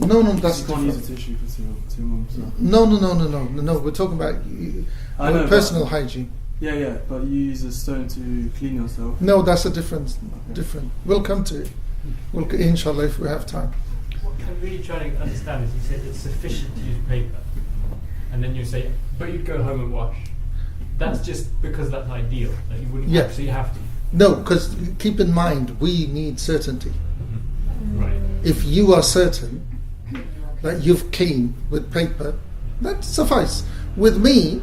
No, that's you can't use a tissue for tayammum. So. No. We're talking about personal hygiene. Yeah, but you use a stone to clean yourself. No, that's a different. We'll come to it. Inshallah, if we have time. What I'm really trying to understand is you said it's sufficient to use paper, and then you say, but you'd go home and wash. That's just because that's ideal. That you wouldn't actually have to. No, because keep in mind, we need certainty. Mm-hmm. Right. If you are certain that you've cleaned with paper, that suffice. With me,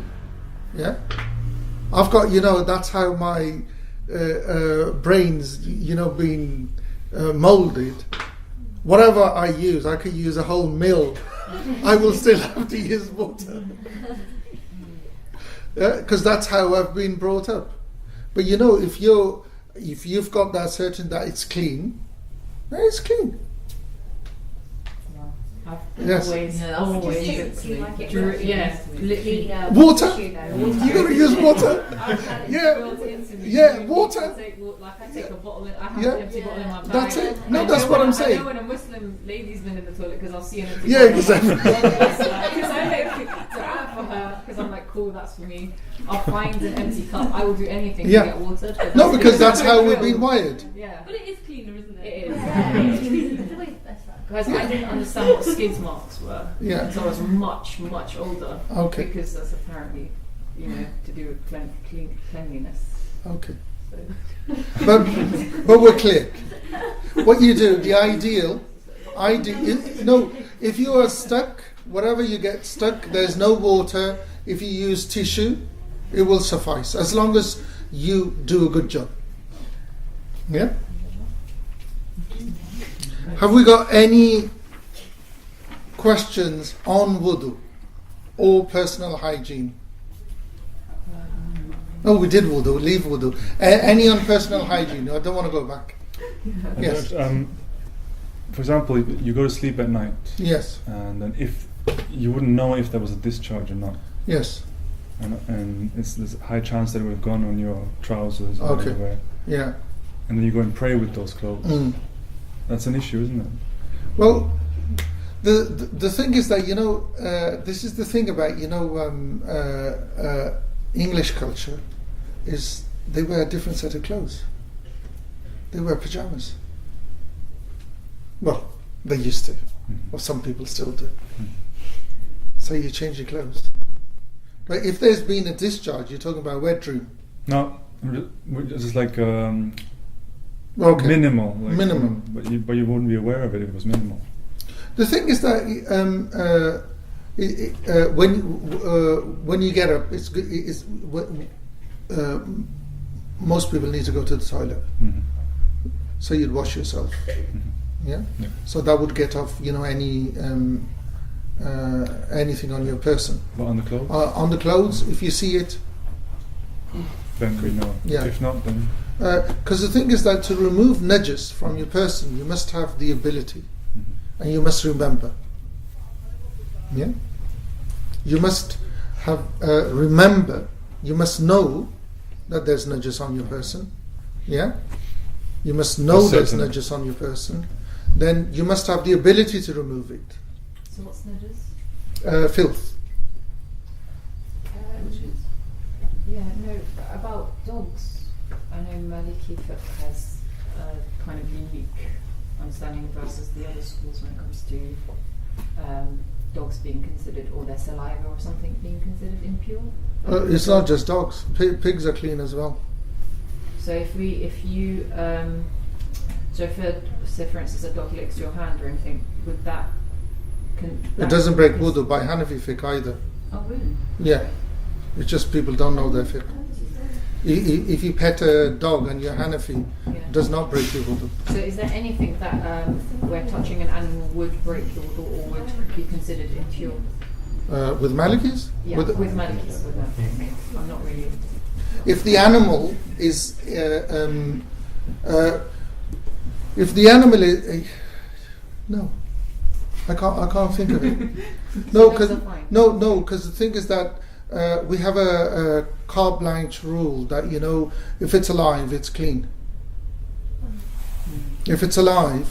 I've got, that's how my brain's, been molded. Whatever I use, I could use a whole mill. I will still have to use water. Because that's how I've been brought up. But if you've got that certain that it's clean, then it's clean. Yes. Water. You gotta use water. Water. I take a bottle. I have an empty bottle in my bag. That's it. No, that's what I'm saying. I know when a Muslim lady's been in the toilet because I'll see an empty bottle. Exactly. Because I make dua for her because I'm like, cool, that's for me. I'll find an empty cup. I will do anything to get water. No, because that's how we've been wired. Yeah. But it is cleaner, isn't it? It is. Because I didn't understand what skid marks were until I was much, much older. Okay. Because that's apparently, to do with cleanliness. Okay. So. But we're clear. What you do, the ideal, if you are stuck, whatever you get stuck, there's no water. If you use tissue, it will suffice as long as you do a good job. Yeah. Have we got any questions on wudu or personal hygiene? Oh, we did wudu. Leave wudu. Any on personal hygiene? I don't want to go back. Yes. For example, you go to sleep at night. Yes. And then if you wouldn't know if there was a discharge or not. Yes. And there's a high chance that it would have gone on your trousers or anywhere. Yeah. And then you go and pray with those clothes. That's an issue, isn't it? Well, the thing is that this is the thing about English culture is they wear a different set of clothes. They wear pajamas. Well, they used to, or some people still do. So you change your clothes. But if there's been a discharge, you're talking about a wet dream. No, it's like minimal. Minimal. But you wouldn't be aware of it if it was minimal. The thing is that when you get up, it's good. Most people need to go to the toilet, so you'd wash yourself. Yeah. So that would get off, any anything on your person. But on the clothes. On the clothes, if you see it, then we know. Yeah. If not, then. Because the thing is that to remove najas from your person, you must have the ability, and you must remember. Yeah. You must have remember. You must know that there's najas on your person. Yeah. You must know there's najas on your person. then you must have the ability to remove it. So what's najis? Filth. Yeah, no, about dogs. I know Maliki Fiqh has a kind of unique understanding versus the other schools when it comes to dogs being considered, or their saliva or something being considered impure. It's not just dogs. Pigs are clean as well. So so if say for instance a dog licks your hand or anything, would that? It doesn't break wudu by Hanafi fiqh either. Oh really? Yeah, it's just people don't know their fiqh. If you pet a dog and you're Hanafi, it does not break your wudu. So is there anything that where touching an animal would break your wudu or would be considered impure? With Malikis? Yeah, with Malikis. I'm not really. If the animal is, no, I can't think of it. No, because the thing is that we have a carte blanche rule that if it's alive, it's clean. If it's alive,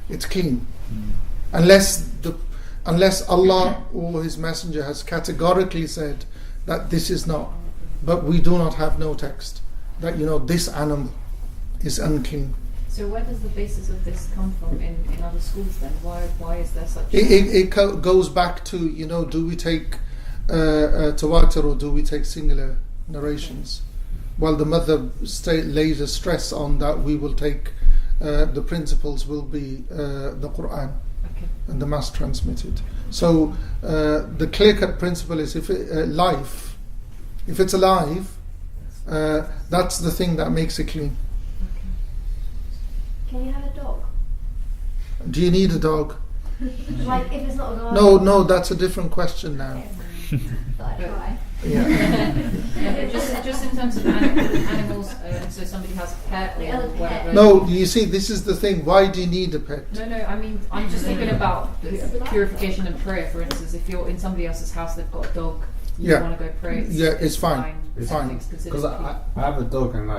it's clean, unless Allah or His Messenger has categorically said that this is not. But we do not have no text that this animal is unclean. So where does the basis of this come from in other schools then? Why is there such? It goes back to do we take tawatur or do we take singular narrations? Well, the mother lays a stress on that we will take the principles will be the Quran and the mass transmitted. So the clear-cut principle is if it's alive, that's the thing that makes it clean. Can you have a dog? Do you need a dog? Like if it's not a dog? No, that's a different question now. Thought I'd try. Yeah. just in terms of animals, so somebody has a pet or whatever. No, you see, this is the thing. Why do you need a pet? No, I mean, I'm just thinking about purification and prayer, for instance. If you're in somebody else's house, they've got a dog, you want to go pray. It's fine. It's fine. Because I have a dog and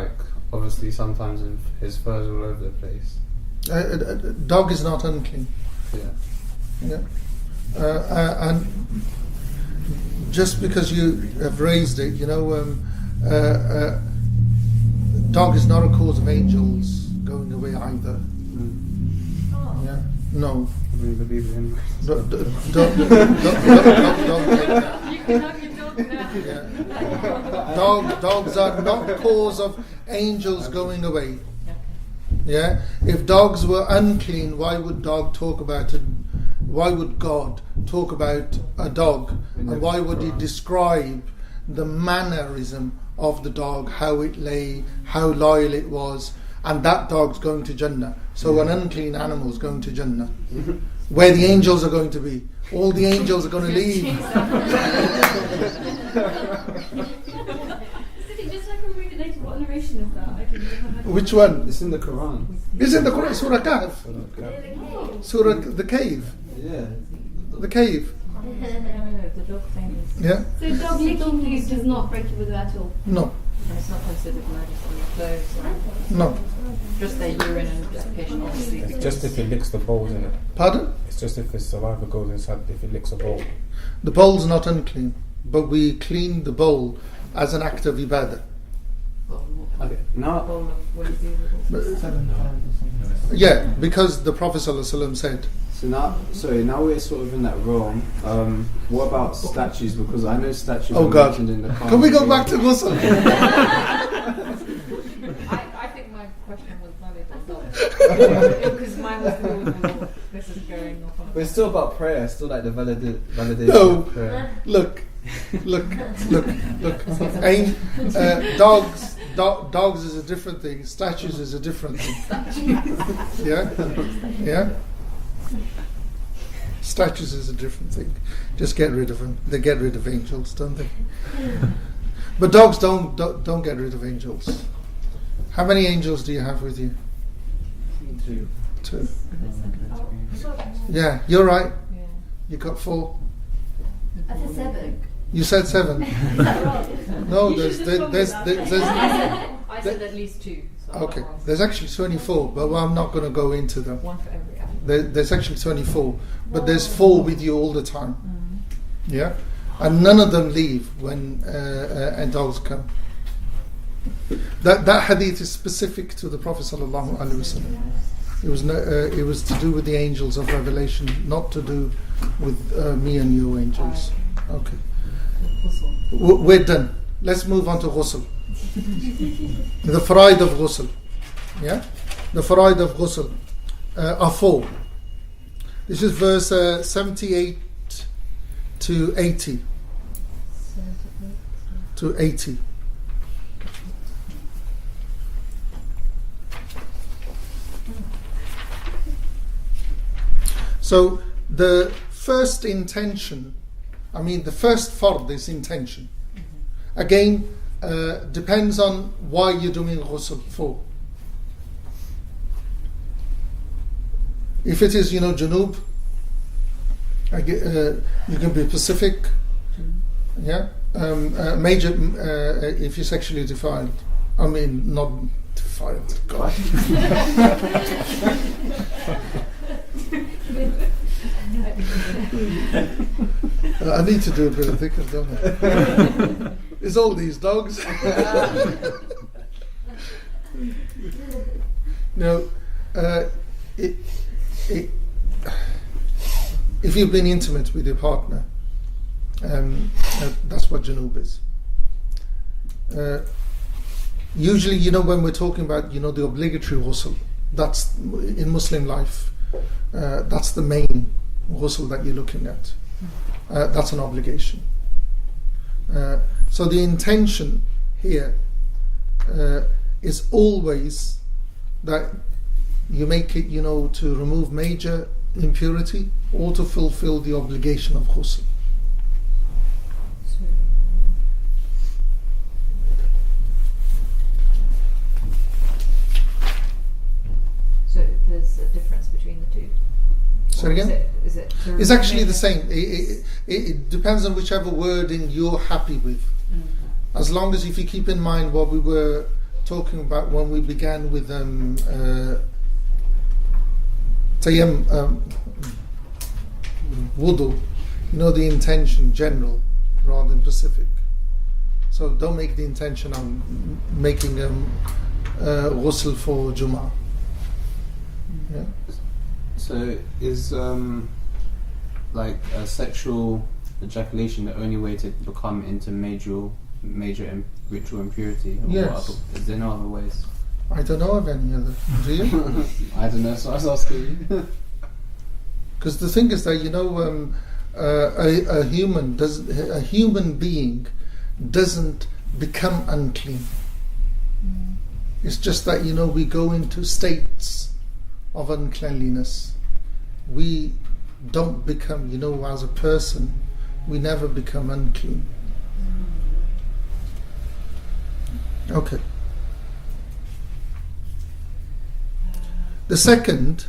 obviously sometimes his fur's all over the place. Dog is not unclean. Yeah. And just because you have raised it, dog is not a cause of angels going away either. Yeah. No. We believe in. Don't take that. You can have your dog now. Yeah. Dogs are not cause of angels going away. Yeah. If dogs were unclean, why would God talk about it? Why would God talk about a dog? And why would He describe the mannerism of the dog, how it lay, how loyal it was, and that dog's going to Jannah. So an unclean animal is going to Jannah, where the angels are going to be. All the angels are going to leave. Just so I can read it later, what narration is that? Which one? It's in the Quran. It's in the Quran, Surah Kahf. Surah the cave. Yeah. The cave. The dog thing is. Yeah. So dog licking you does not break you with it at all? And No. it's not considered medicine, clothes. No. Just their urine and defecation, obviously. It's just if it licks the bowls in it. Pardon? It's just if the saliva goes inside, if it licks a bowl. The bowl's not unclean, but we clean the bowl as an act of ibadah. Okay. Now, yeah, because the Prophet ﷺ said. So now we're sort of in that realm. What about statues? Because I know statues are mentioned in the Quran. Can we go back to Ghusl? I think my question was valid on dogs. Because mine was this is going off on. But it's still about prayer. It's still like the validation No. of prayer. Look. Dogs is a different thing. Statues is a different thing. Yeah. Statues is a different thing. Just get rid of them. They get rid of angels, don't they? But dogs don't get rid of angels. How many angels do you have with you? 2. Yeah, you're right. You got 4. I said 7. You said 7. Is that wrong? No, there's I said at least 2. So okay, there's actually 24, but I'm not going to go into them. One for every animal. There's actually 24, but there's 4 with you all the time. Yeah, and none of them leave when angels come. That hadith is specific to the Prophet sallallahu alaihi wasallam. It was to do with the angels of revelation, not to do with me and you angels. Okay, we're done. Let's move on to ghusl. The faraid of ghusl. Yeah, the faraid of ghusl are 4. This is verse 78 to 80. To 80. So the first intention, the first fard is intention. Again, depends on why you're doing ghusl for. If it is, junub, you can be specific. Yeah, major if you're sexually defiled. Not defiled. God. I need to do a bit of thicker, don't I? It's all these dogs. No, if you've been intimate with your partner, that's what junub is. Usually, when we're talking about, the obligatory ghusl, that's in Muslim life. That's the main ghusl that you're looking at. That's an obligation. So the intention here is always that you make it, to remove major impurity or to fulfill the obligation of ghusl. So there's a difference between the two? Say again? Is it it's actually the same. It depends on whichever wording you're happy with. Mm-hmm. As long as if you keep in mind what we were talking about when we began with wudu, the intention general rather than specific. So don't make the intention on making ghusl for Jummah. Yeah. So is like a sexual ejaculation the only way to become into major ritual impurity? Or yes. Is there no other ways? I don't know of any other. Do you? I don't know, so I was asking you. Because the thing is that a human being doesn't become unclean. It's just that we go into states of uncleanliness. We don't become, as a person, we never become unclean. Okay. The second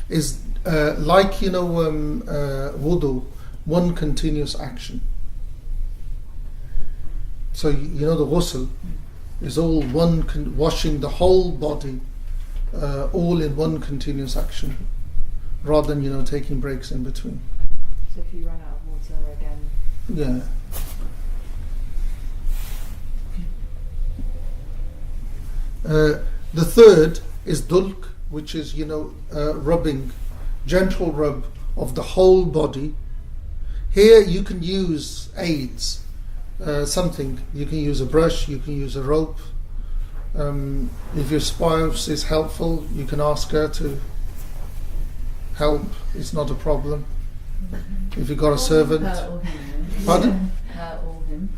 is like wudu, one continuous action. So the ghusl is all one washing the whole body, all in one continuous action, rather than taking breaks in between. So if you run out of water again. Yeah. The third is dulk, which is rubbing, gentle rub of the whole body. Here you can use aids, something. You can use a brush, you can use a rope. If your spouse is helpful, you can ask her to help. It's not a problem. If you've got a servant. Her or him. Pardon? Her or him.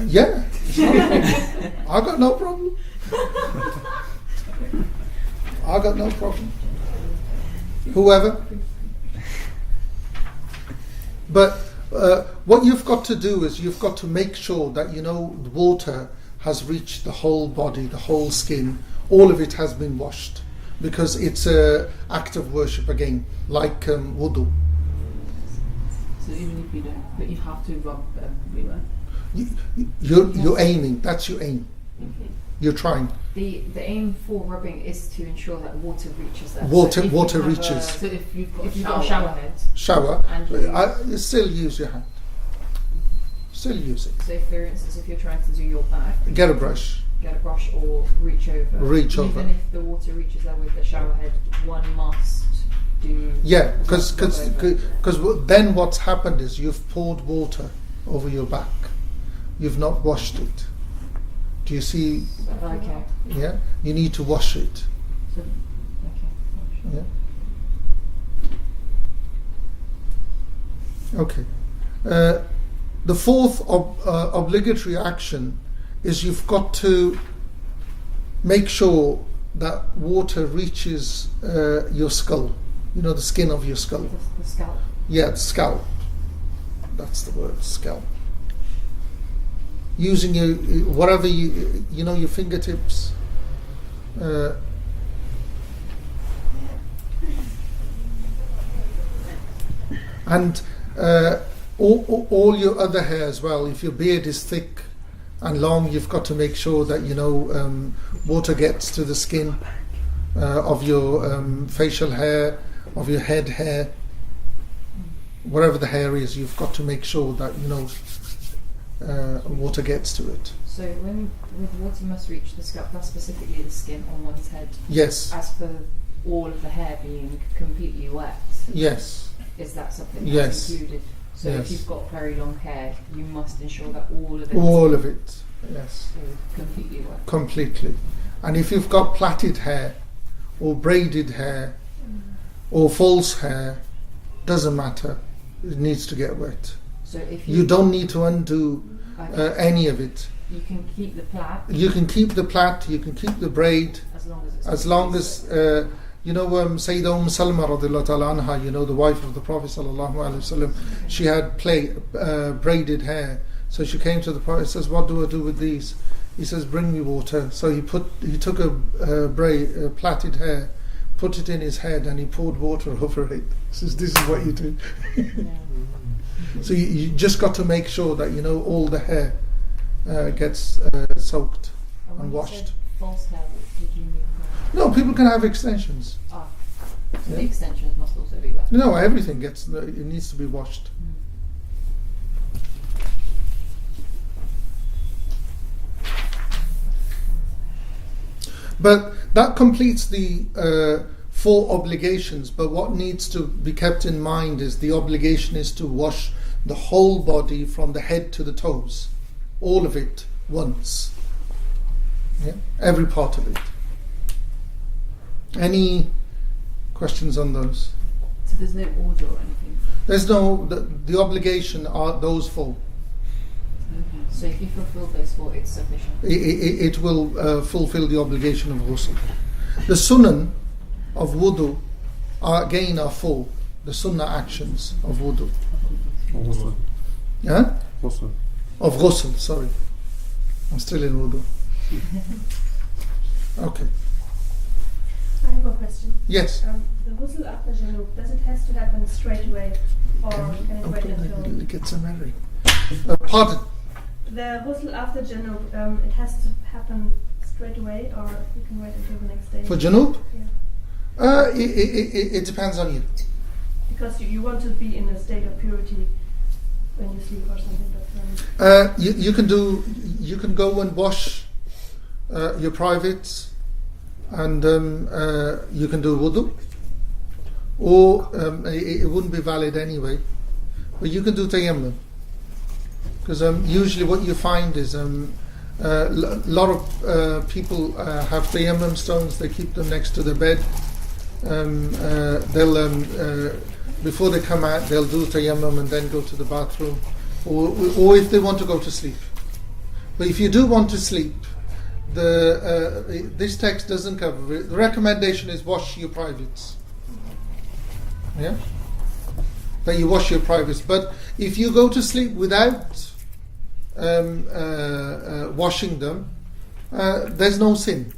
Yeah. I got no problem. I got no problem. Whoever. But what you've got to do is you've got to make sure that the water has reached the whole body, the whole skin. All of it has been washed, because it's an act of worship again, like wudu. So even if you don't, but you have to rub everywhere. You're aiming. That's your aim. You're trying. The aim for rubbing is to ensure that water reaches there. Water reaches. So if you've got a shower head. Shower. And you still use your hand. Still use it. So for instance, if you're trying to do your back. Get a brush. Or reach over. Even if the water reaches there with the shower head, one must do. Yeah, because then what's happened is you've poured water over your back. You've not washed it. Do you see? Okay. Yeah, you need to wash it. So, okay. Yeah. Okay. The fourth obligatory action is you've got to make sure that water reaches your skull. You know, the skin of your skull. The scalp. Yeah, the scalp. That's the word, scalp. Using your whatever your fingertips. And all your other hair as well. If your beard is thick and long, you've got to make sure that water gets to the skin of your facial hair, of your head hair, whatever the hair is. You've got to make sure that water gets to it. So when with water must reach the scalp, that's specifically the skin on one's head. Yes. As for all of the hair being completely wet. Yes. Is that something that's included? So if you've got very long hair, you must ensure that all of it. Yes. Completely wet. Completely. And if you've got plaited hair or braided hair or false hair, doesn't matter. It needs to get wet. So if you don't need to undo any of it. You can keep the plait. You can keep the plait. You can keep the braid. As long as Sayyidah Salma radiallahu ta'ala anha, the wife of the Prophet sallallahu alaihi wasallam, she had braided hair. So she came to the Prophet and says, "What do I do with these?" He says, "Bring me water." So he took a plaited hair, put it in his head, and he poured water over it. He says, "This is what you do." So you just got to make sure that all the hair gets soaked and washed. False hair, what did you mean? No, people can have extensions. So the extensions must also be wet. No, everything it needs to be washed. But that completes the 4 obligations. But what needs to be kept in mind is the obligation is to wash the whole body from the head to the toes, all of it once. Yeah? Every part of it. Any questions on those? So there's no order or anything? There's no, the obligation are those 4. Okay. So if you fulfill those 4, it's sufficient? It will fulfill the obligation of ghusl. The sunan of wudu are 4. The sunnah actions of wudu. Ghusl. Yeah? Ghusl. Of ghusl, sorry. I'm still in wudu. Okay. I have a question. Yes. The ghusl after junub, does it has to happen straight away, or can it wait until? Get some married. Pardon. The ghusl after junub, it has to happen straight away, or you can wait until the next day. For junub? Yeah. It depends on you. Because you want to be in a state of purity when you sleep or something. But you can go and wash your privates, and you can do wudu, or it wouldn't be valid anyway, but you can do tayammum, because usually what you find is a lot of people have tayammum stones. They keep them next to their bed. They'll before they come out, they'll do tayammum and then go to the bathroom, or if they want to go to sleep. But if you do want to sleep, this text doesn't cover it. The recommendation is wash your privates. Yeah? That you wash your privates. But if you go to sleep without washing them, there's no sin.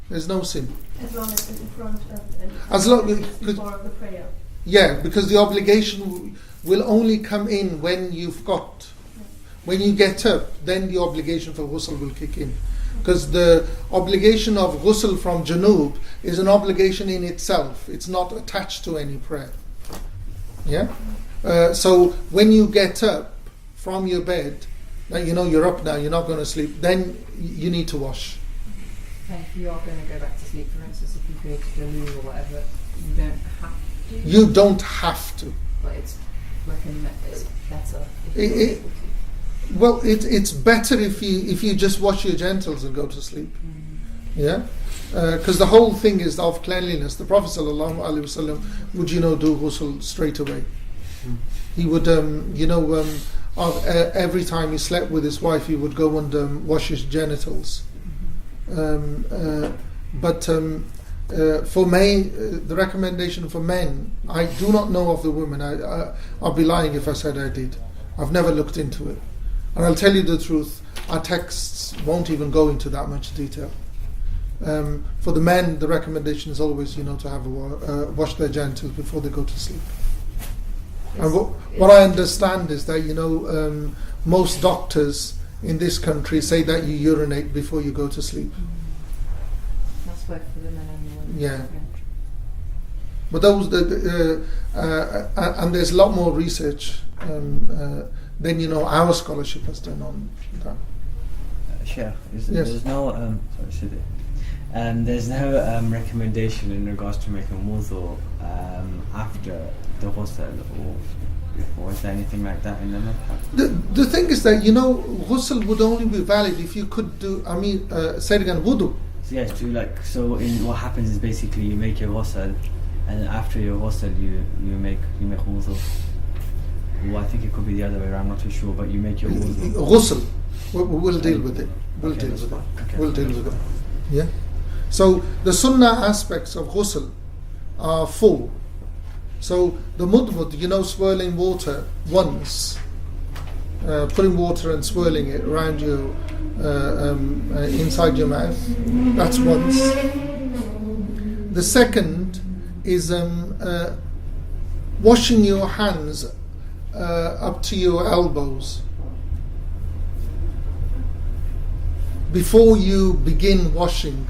There's no sin. As long as it's in front of before the prayer. Yeah, because the obligation will only come in when you've got when you get up, then the obligation for ghusl will kick in. Because the obligation of ghusl from janub is an obligation in itself. It's not attached to any prayer. Yeah? So when you get up from your bed, now you know you're up now, you're not going to sleep, then you need to wash. And if you are going to go back to sleep, for instance, if you go to the loo or whatever, you don't have to. You don't have to. But it's recommended that it's better if you're able to. Well, it's better if you just wash your genitals and go to sleep. Yeah? Because the whole thing is of cleanliness. The Prophet ﷺ would, do ghusl straight away. He would, every time he slept with his wife, he would go and wash his genitals. But for me, the recommendation for men, I do not know of the women. I'll be lying if I said I did. I've never looked into it. And I'll tell you the truth, our texts won't even go into that much detail. For the men, the recommendation is always, to have wash their genitals before they go to sleep. And what I understand is that, most doctors in this country say that you urinate before you go to sleep. That's both for the men and the women. Yeah. But those, and there's a lot more research than our scholarship has done on that. Sure. Yes. There's no Sidi. There's no recommendation in regards to making wudu after the ghusl or before. Is there anything like that in the madhab? The thing is that ghusl would only be valid if you could do. Say it again, wudu. Yes, what happens is basically you make your ghusl, and after your ghusl you make wudu. Well, I think it could be the other way around. I'm not too sure, but you make your wudu. Ghusl. We'll deal with it. We'll deal with it. Yeah. So the sunnah aspects of ghusl are 4. So the mudmud, swirling water once, putting water and swirling it around you inside your mouth. That's once. The second is washing your hands up to your elbows before you begin washing.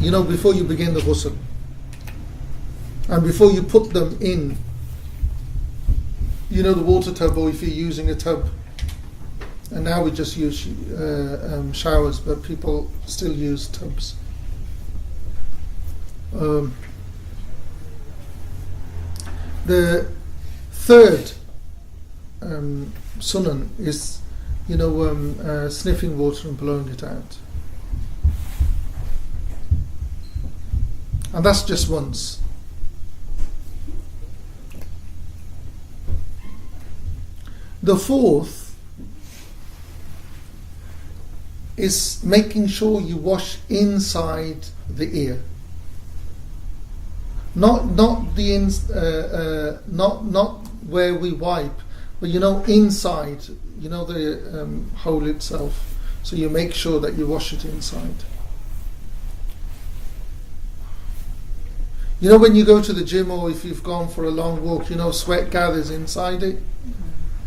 Before you begin the ghusl, and before you put them in, the water tub, or if you're using a tub. And now we just use showers, but people still use tubs. The third sunan is, sniffing water and blowing it out. And that's just once. The fourth is making sure you wash inside the ear. Not where we wipe, but inside, the hole itself. So you make sure that you wash it inside. When you go to the gym, or if you've gone for a long walk, sweat gathers inside it.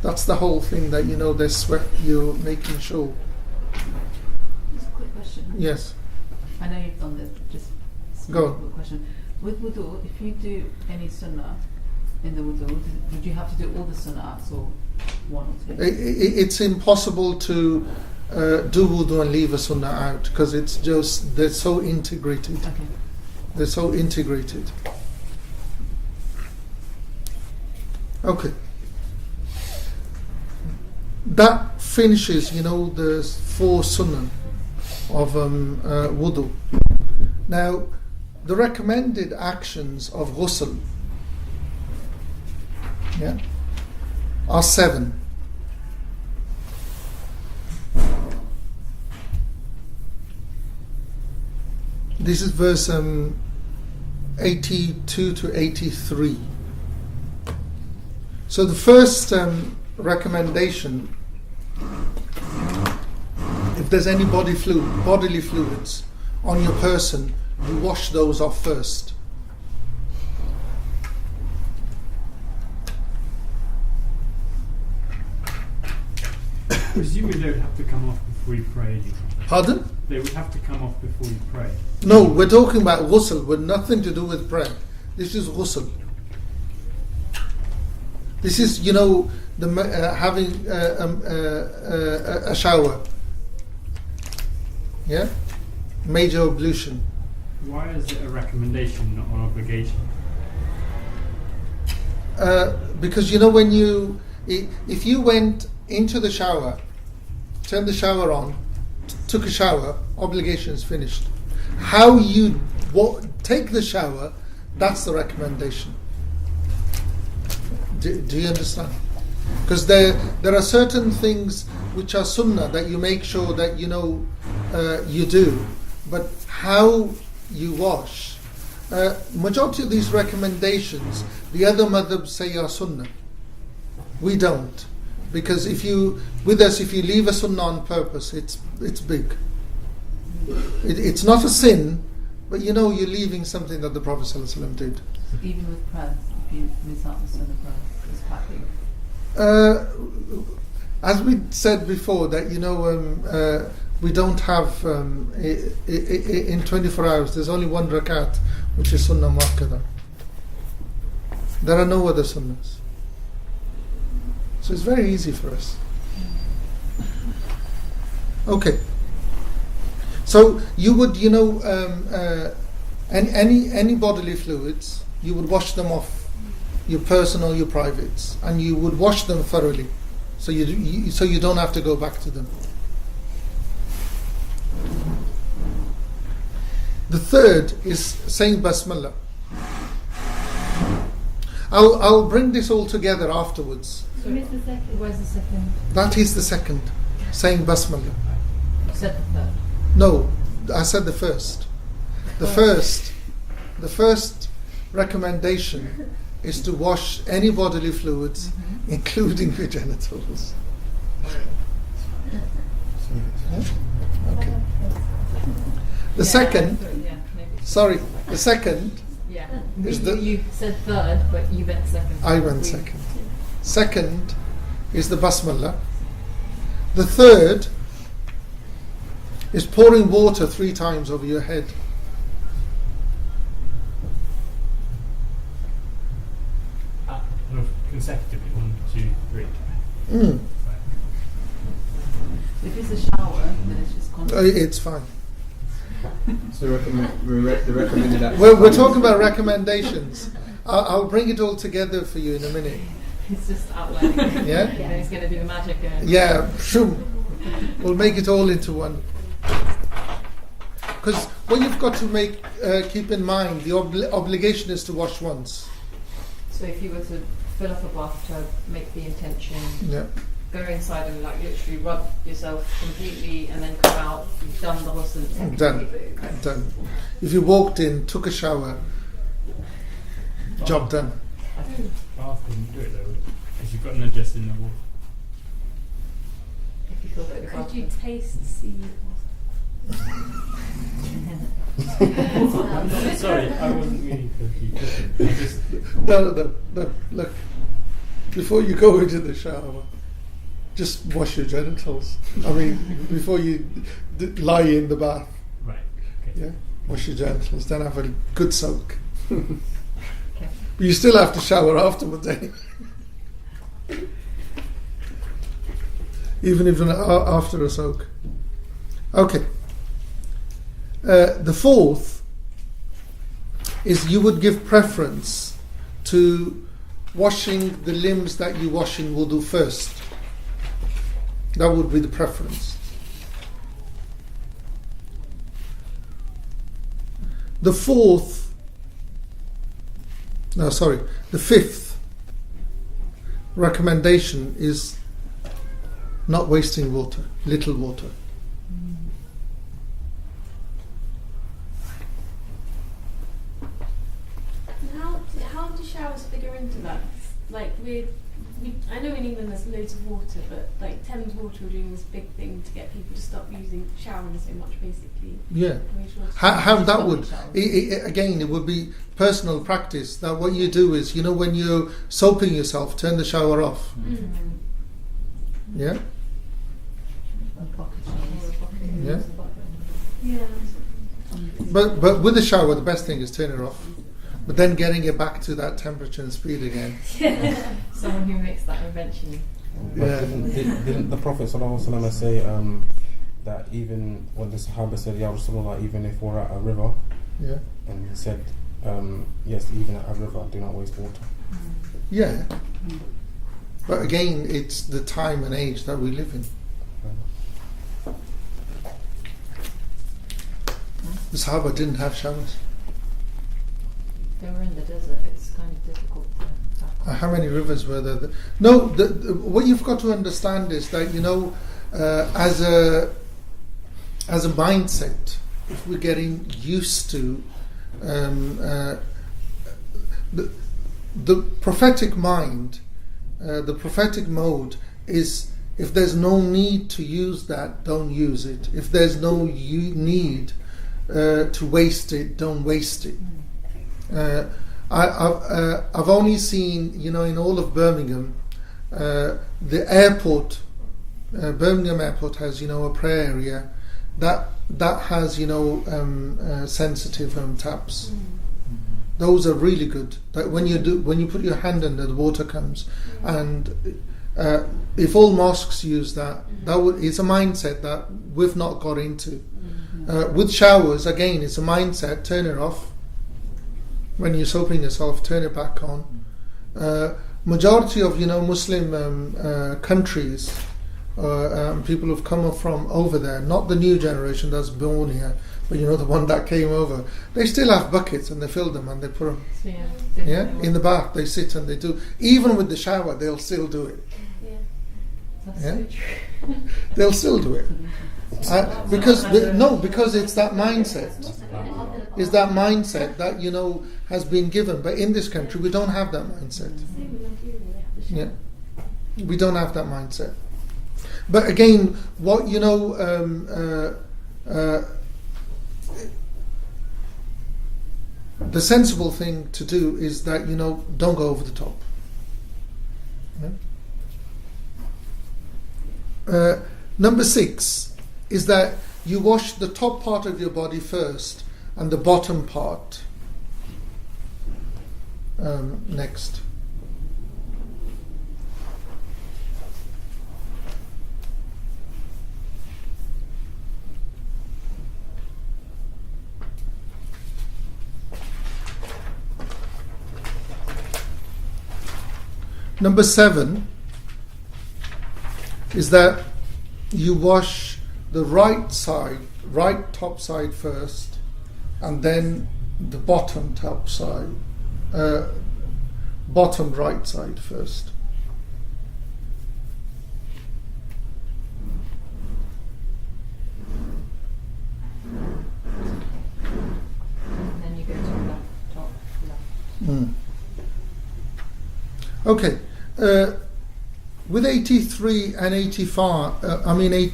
That's the whole thing, that there's sweat, you're making sure. Just a quick question. Yes. I know you've done this, just go a quick question. With wudu, if you do any sunnah in the wudu, would you have to do all the sunnahs or one or two? It's impossible to do wudu and leave a sunnah out, because it's just, they're so integrated. Okay. They're so integrated. Okay. That finishes, the 4 sunnah of wudu. Now, the recommended actions of ghusl, are 7. This is verse 82 to 83. So the first recommendation, if there's any bodily fluids on your person, you wash those off first. Presumably they would have to come off before you pray. Pardon? They would have to come off before you pray. No, we're talking about ghusl with nothing to do with prayer. This is ghusl. This is, having a shower. Yeah? Major ablution. Why is it a recommendation, not an obligation? Because if you went into the shower, turned the shower on, took a shower, obligation is finished. How you take the shower, that's the recommendation. Do you understand? Because there are certain things which are sunnah that you make sure that you do, but how you wash. Majority of these recommendations, the other madhabs say are sunnah. We don't, because if you leave a sunnah on purpose, it's big. It's not a sin, but you're leaving something that the Prophet ﷺ did. Even with prayers, if you miss out the sunnah prayer, it's quite big. As we said before, that we don't have in 24 hours. There's only one rakat, which is sunnah muakkada. There are no other sunnahs, so it's very easy for us. Okay. So you would, any bodily fluids, you would wash them off, your personal, your privates, and you would wash them thoroughly, so you don't have to go back to them. The third is saying Basmala. I'll bring this all together afterwards. So where's the second? Where's the second? That is the second, saying Basmala. You said the third. No, I said the first. The first recommendation is to wash any bodily fluids, including your genitals. Okay. The second is you said third, but you went second. I went second. Second is the Basmala. The third is pouring water 3 times over your head. Consecutively, 1, 2, 3. If it's a shower, then it's just constant. It's fine. So the recommended action. We're talking about recommendations. I'll bring it all together for you in a minute. It's just outlining. Yeah? And then he's going to do the magic. Yeah, we'll make it all into one. Because what you've got to keep in mind, the obligation is to wash once. So if you were to fill up a bathtub, make the intention, go inside and literally rub yourself completely, and then come out, you've done the ghusl. Done. If you walked in, took a shower, job done. I think bath wouldn't do it though, because you've got najis in the water. If you feel that Could you taste the Sorry, I wasn't meaning for you cooking. I just No. Look, before you go into the shower, just wash your genitals. I mean, before you lie in the bath. Right. Okay. Yeah, wash your genitals. Then have a good soak. But you still have to shower afterwards, anyway. Even if after a soak. Okay. The fourth is you would give preference to washing the limbs that you wash in wudu first. That would be the preference. The fifth recommendation is not wasting water, little water. How do showers figure into that? Like I know in England there's loads of water, but like Thames Water are doing this big thing to get people to stop showering so much, basically. Yeah. How that would again, it would be personal practice. That what you do is, when you're soaping yourself, turn the shower off. Yeah. Yeah. Yeah. But with the shower, the best thing is turn it off. But then getting it back to that temperature and speed again. Someone who makes that invention. Yeah. Didn't the Prophet ﷺ say that even when the Sahaba said, Ya Rasulullah, even if we're at a river, Yeah. and he said, yes, even at a river, do not waste water. Yeah. But again, it's the time and age that we live in. The Sahaba didn't have showers. They were in the desert. It's kind of difficult to have. How many rivers were there? No, what you've got to understand is that, as a mindset, if we're getting used to the prophetic mind, the prophetic mode is, if there's no need to use that, don't use it. If there's no need to waste it, don't waste it. I've only seen, in all of Birmingham, the airport, Birmingham Airport has, a prayer area that has, sensitive taps. Those are really good. That when you put your hand under, the water comes, and if all mosques use that, it's a mindset that we've not got into. With showers, again, it's a mindset. Turn it off. When you're soaping yourself, turn it back on. Majority of Muslim countries, people who've come from over there, not the new generation that's born here, but the one that came over, they still have buckets and they fill them and they put them in the bath. They sit and they do. Even with the shower, they'll still do it. That's so true. They'll still do it. Because it's that mindset. It's that mindset that has been given. But in this country, we don't have that mindset. Yeah, we don't have that mindset. But again, what the sensible thing to do is that don't go over the top. Yeah? Number 6 is that you wash the top part of your body first and the bottom part next. Number 7 is that you wash the right top side first, and then the bottom right side first. And then you go to the top left. Okay. With 83 and 85,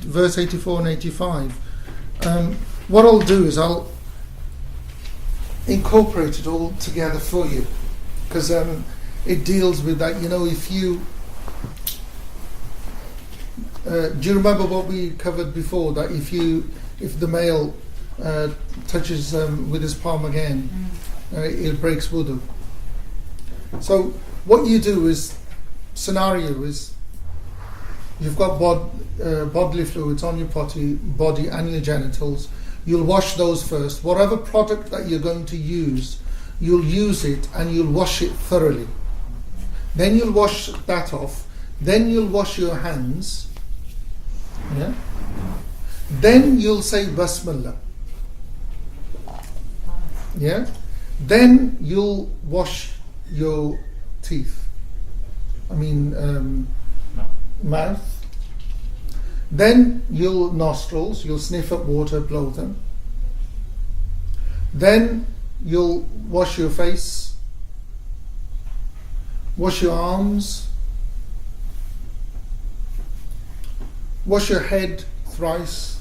verse 84 and 85, what I'll do is I'll incorporate it all together for you, because it deals with that. If you do you remember what we covered before, that if the male touches with his palm again, it breaks wudu. So what you do is, scenario is, you've got bodily fluids on your body and your genitals. You'll wash those first. Whatever product that you're going to use, you'll use it and you'll wash it thoroughly. Then you'll wash that off. Then you'll wash your hands. Yeah. Then you'll say Basmallah. Yeah. Then you'll wash your teeth. Mouth. Then you'll nostrils, you'll sniff up water, blow them. Then you'll wash your face, wash your arms, wash your head thrice,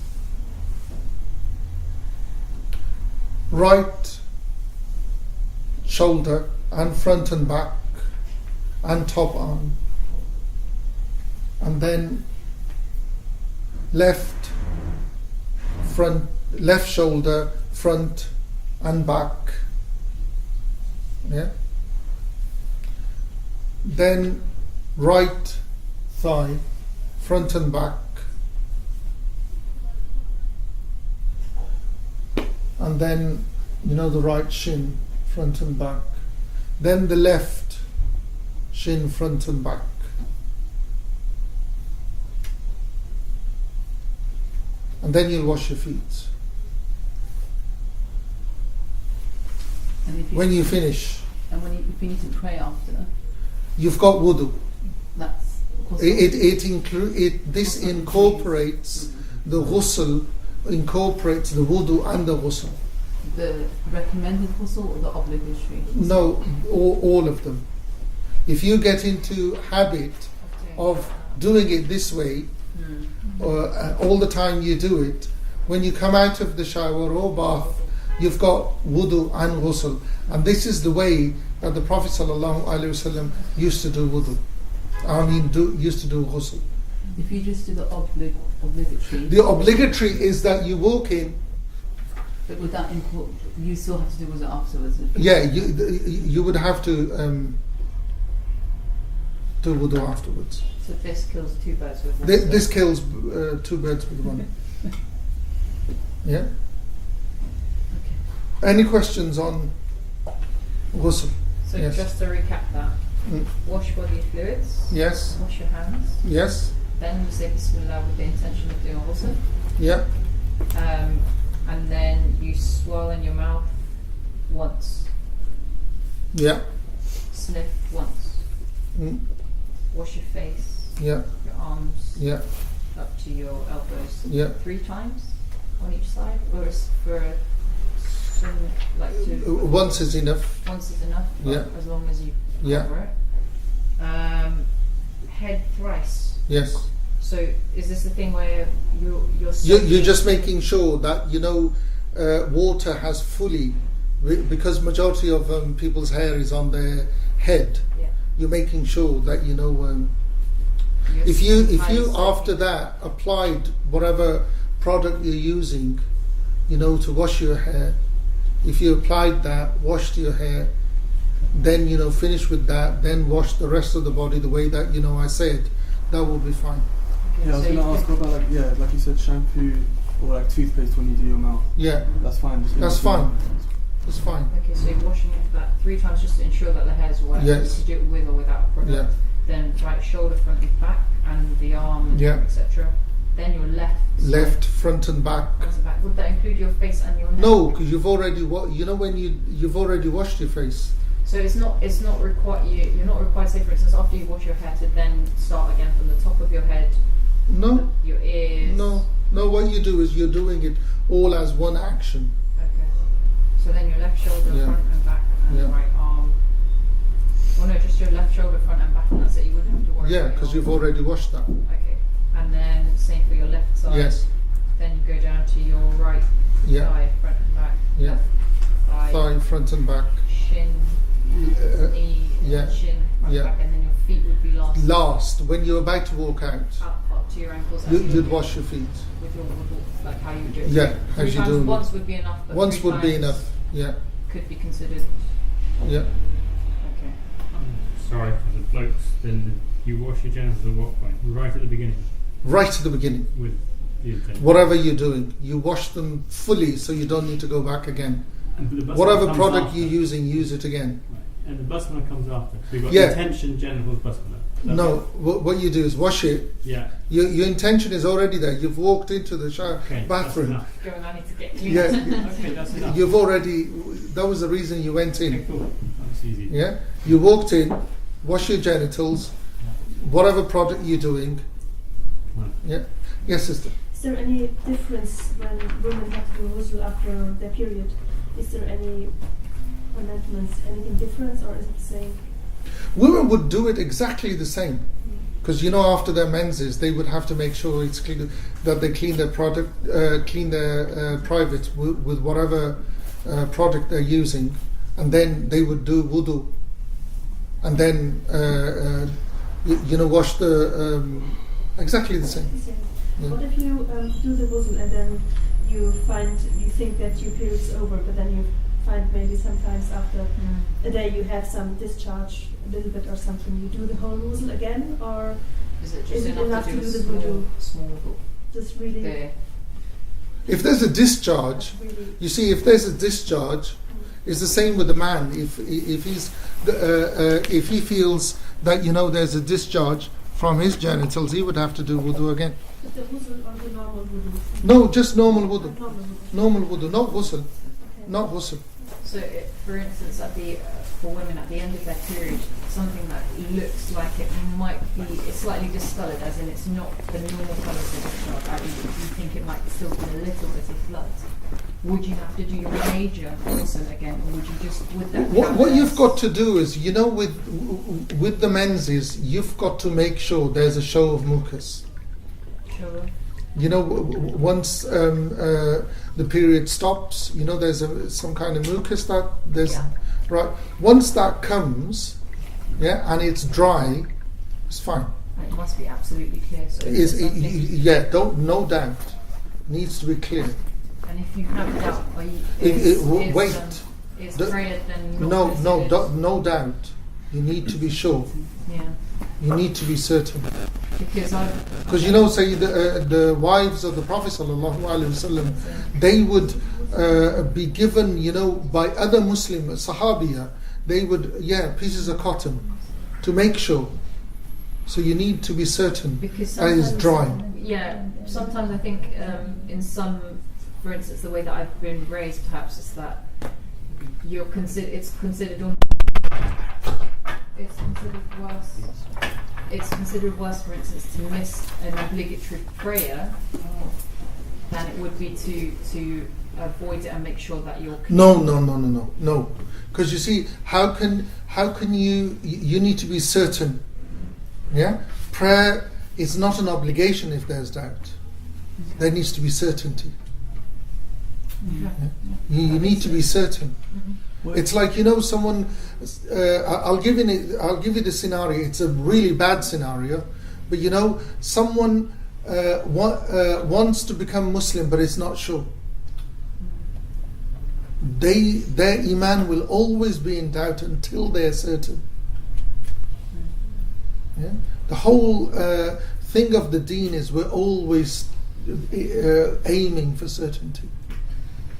right shoulder and front and back and top arm. And then left shoulder, front and back. Yeah. Then right thigh, front and back. And then, the right shin, front and back. Then the left shin, front and back. And then you'll wash your feet. When you finish. And if you need to pray after? You've got wudu. That's This incorporates the ghusl, incorporates the wudu and the ghusl. The recommended ghusl or the obligatory? No, all of them. If you get into habit of doing it this way, all the time you do it, when you come out of the shower or bath, you've got wudu and ghusl. And this is the way that the Prophet ﷺ used to do wudu. Used to do ghusl. If you just do the obligatory. The obligatory is that you walk in. But would that you still have to do wudu afterwards? Yeah, you would have to do wudu afterwards. So this kills two birds with one. This kills two birds with one. Yeah. Okay. Any questions on ghusl? So Yes. just to recap that, wash body fluids. Yes. Wash your hands. Yes. Then you say Bismillah with the intention of doing ghusl. Yeah. And then you swallow in your mouth once. Yeah. Sniff once. Wash your face. Yeah. Your arms. Yeah. Up to your elbows. Yeah. 3 times on each side, or is for once is enough. Once is enough. Yeah. As long as you cover it. Head thrice. Yes. So is this the thing where you're just making sure that water has fully, because majority of people's hair is on their head. Yeah. You're making sure that if you after that applied whatever product you're using, to wash your hair, if you applied that, washed your hair, then finish with that, then wash the rest of the body the way that I said, that will be fine. Yeah, I was going to ask about like you said, shampoo or toothpaste when you do your mouth. Yeah, that's fine. That's fine. That's fine. Okay, so you're washing it 3 times just to ensure that the hair's wet. Yes. You do it with or without product. Yeah. Then right shoulder, front, and back, and the arm, etc. Then your left front and back. Front and back. Would that include your face and your neck? No, because you've already when you've already washed your face. So it's not required. You're not required. Say for instance, after you wash your hair, to then start again from the top of your head. No. Your ears. No. What you do is you're doing it all as one action. Okay. So then your left shoulder, front and back, and right arm. Well, no, just your left shoulder, front and back, and that's it. You wouldn't have to worry. Yeah, because you've already washed that. Okay. And then same for your left side. Yes. Then you go down to your right thigh, front and back. Yeah. Left thigh, front and back. Shin, knee, shin, front back, and then your feet would be last. Last, when you're about to walk out. Up to your ankles. You'd wash your feet. With your how you do it. Yeah, as you do. Once would be enough. But once would be enough. Yeah. Could be considered. Yeah. Okay. Sorry for the blokes. Then you wash your genitals at what point? Right at the beginning. Right at the beginning. With the intent. Whatever you're doing, you wash them fully, so you don't need to go back again. Whatever product you're using, use it again. Right. And the basmala comes after. So you've got intention, genitals, basmala. No, what you do is wash it. Yeah. Your intention is already there. You've walked into the shower, bathroom. I need to get you. Yeah. Okay, that's enough. You've already. That was the reason you went in. Okay, cool. That's easy. Yeah. You walked in, wash your genitals, whatever product you're doing. Right. Yeah. Yes, sister. Is there any difference when women have to do ghusl after their period? Is there any amendments, anything different, or is it the same? Women would do it exactly the same, because after their menses they would have to make sure it's clean, that they clean their product, clean their private with whatever product they're using, and then they would do wudu, and then wash the exactly the same. What if you do the ghusl and then you think that your period's over, but then you find maybe sometimes after a day you have some discharge a little bit or something, you do the whole ghusl again, or Is it is just it enough to do the small, wudu? small Just really. there? If there's a discharge, really you see, if there's a discharge, it's the same with the man. If he feels that there's a discharge from his genitals, he would have to do wudu again. But the ghusl or the normal wudu? No, just normal wudu. Normal wudu. Normal wudu, not ghusl. Okay. Not ghusl. So, for instance, for women at the end of their period, something that looks like it might be, it's slightly discoloured, as in it's not the normal colour of the discharge. You think it might still be a little bit of blood. Would you have to do your major ghusl again, or would you just would that? What you've got to do is, with the menses, you've got to make sure there's a show of mucus. Sure. Once the period stops, there's some kind of mucus that there's right. Once that comes, and it's dry, it's fine. It must be absolutely clear. So no doubt, needs to be clear. And if you have doubt, is prayer then not no doubt. You need to be sure. Yeah. You need to be certain. Because say the wives of the Prophet ﷺ, they would be given, by other Muslim Sahabiya, they would pieces of cotton to make sure. So you need to be certain that it's dry. Yeah, sometimes I think in some, for instance, the way that I've been raised, perhaps is that it's considered worse. It's considered worse, for instance, to miss an obligatory prayer than it would be to avoid it and make sure that you're. No. Because you see, how can you need to be certain? Yeah, prayer is not an obligation if there's doubt. There needs to be certainty. Yeah? You need to be certain. It's like someone. I'll give you the scenario. It's a really bad scenario, but someone wants to become Muslim, but it's not sure. Their iman will always be in doubt until they are certain. Yeah? The whole thing of the deen is we're always aiming for certainty.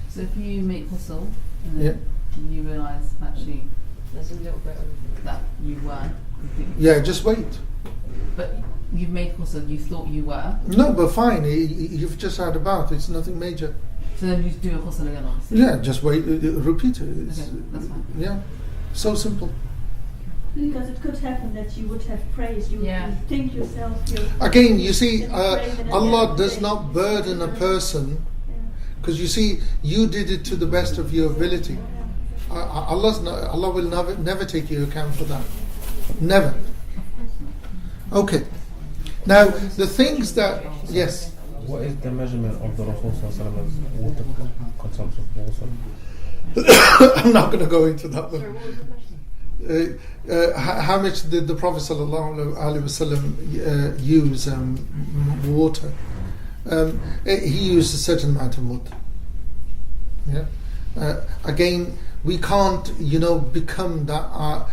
So if you make ghusl and then you realise actually there's a little bit of that you weren't completely just wait. But you've made ghusl, you thought you were. No, but fine, you've just had a bath, it's nothing major. So then you do a ghusl again, obviously. Yeah, just wait, repeat it. Okay, that's fine. Yeah, so simple. Because it could happen that you would have praised, you think yourself. Again, you see, Allah does not burden a person, because you see, you did it to the best of your ability. Allah will never take you account for that. Never. Okay. Now, the things that, yes. What is the measurement of the Rasul's water consumption? I'm not going to go into that one. How much did the Prophet ﷺ use water? He used a certain amount of mud. Yeah. Again, we can't, become that.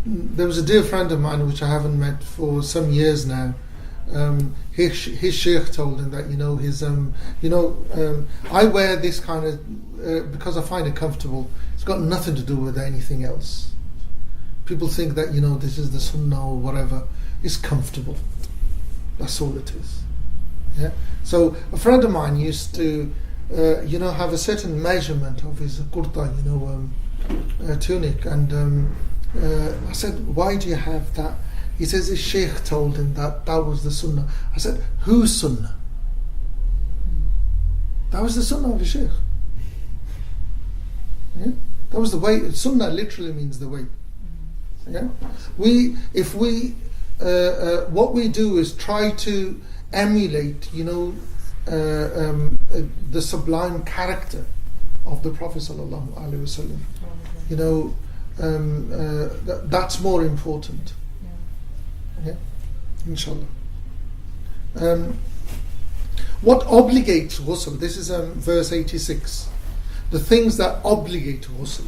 There was a dear friend of mine which I haven't met for some years now. His sheikh told him that his I wear this kind of because I find it comfortable. It's got nothing to do with anything else. People think that this is the sunnah or whatever. It's comfortable. That's all it is. Yeah. So a friend of mine used to have a certain measurement of his kurta, tunic, and I said, why do you have that? He says his sheikh told him that was the sunnah. I said, whose sunnah? That was the sunnah of the sheikh. Yeah? That was the way. Sunnah literally means the way. Yeah? What we do is try to emulate, the sublime character of the Prophet sallallahu alaihi wasallam. That's more important. Yeah, inshallah. What obligates ghusl? This is verse 86. The things that obligate ghusl.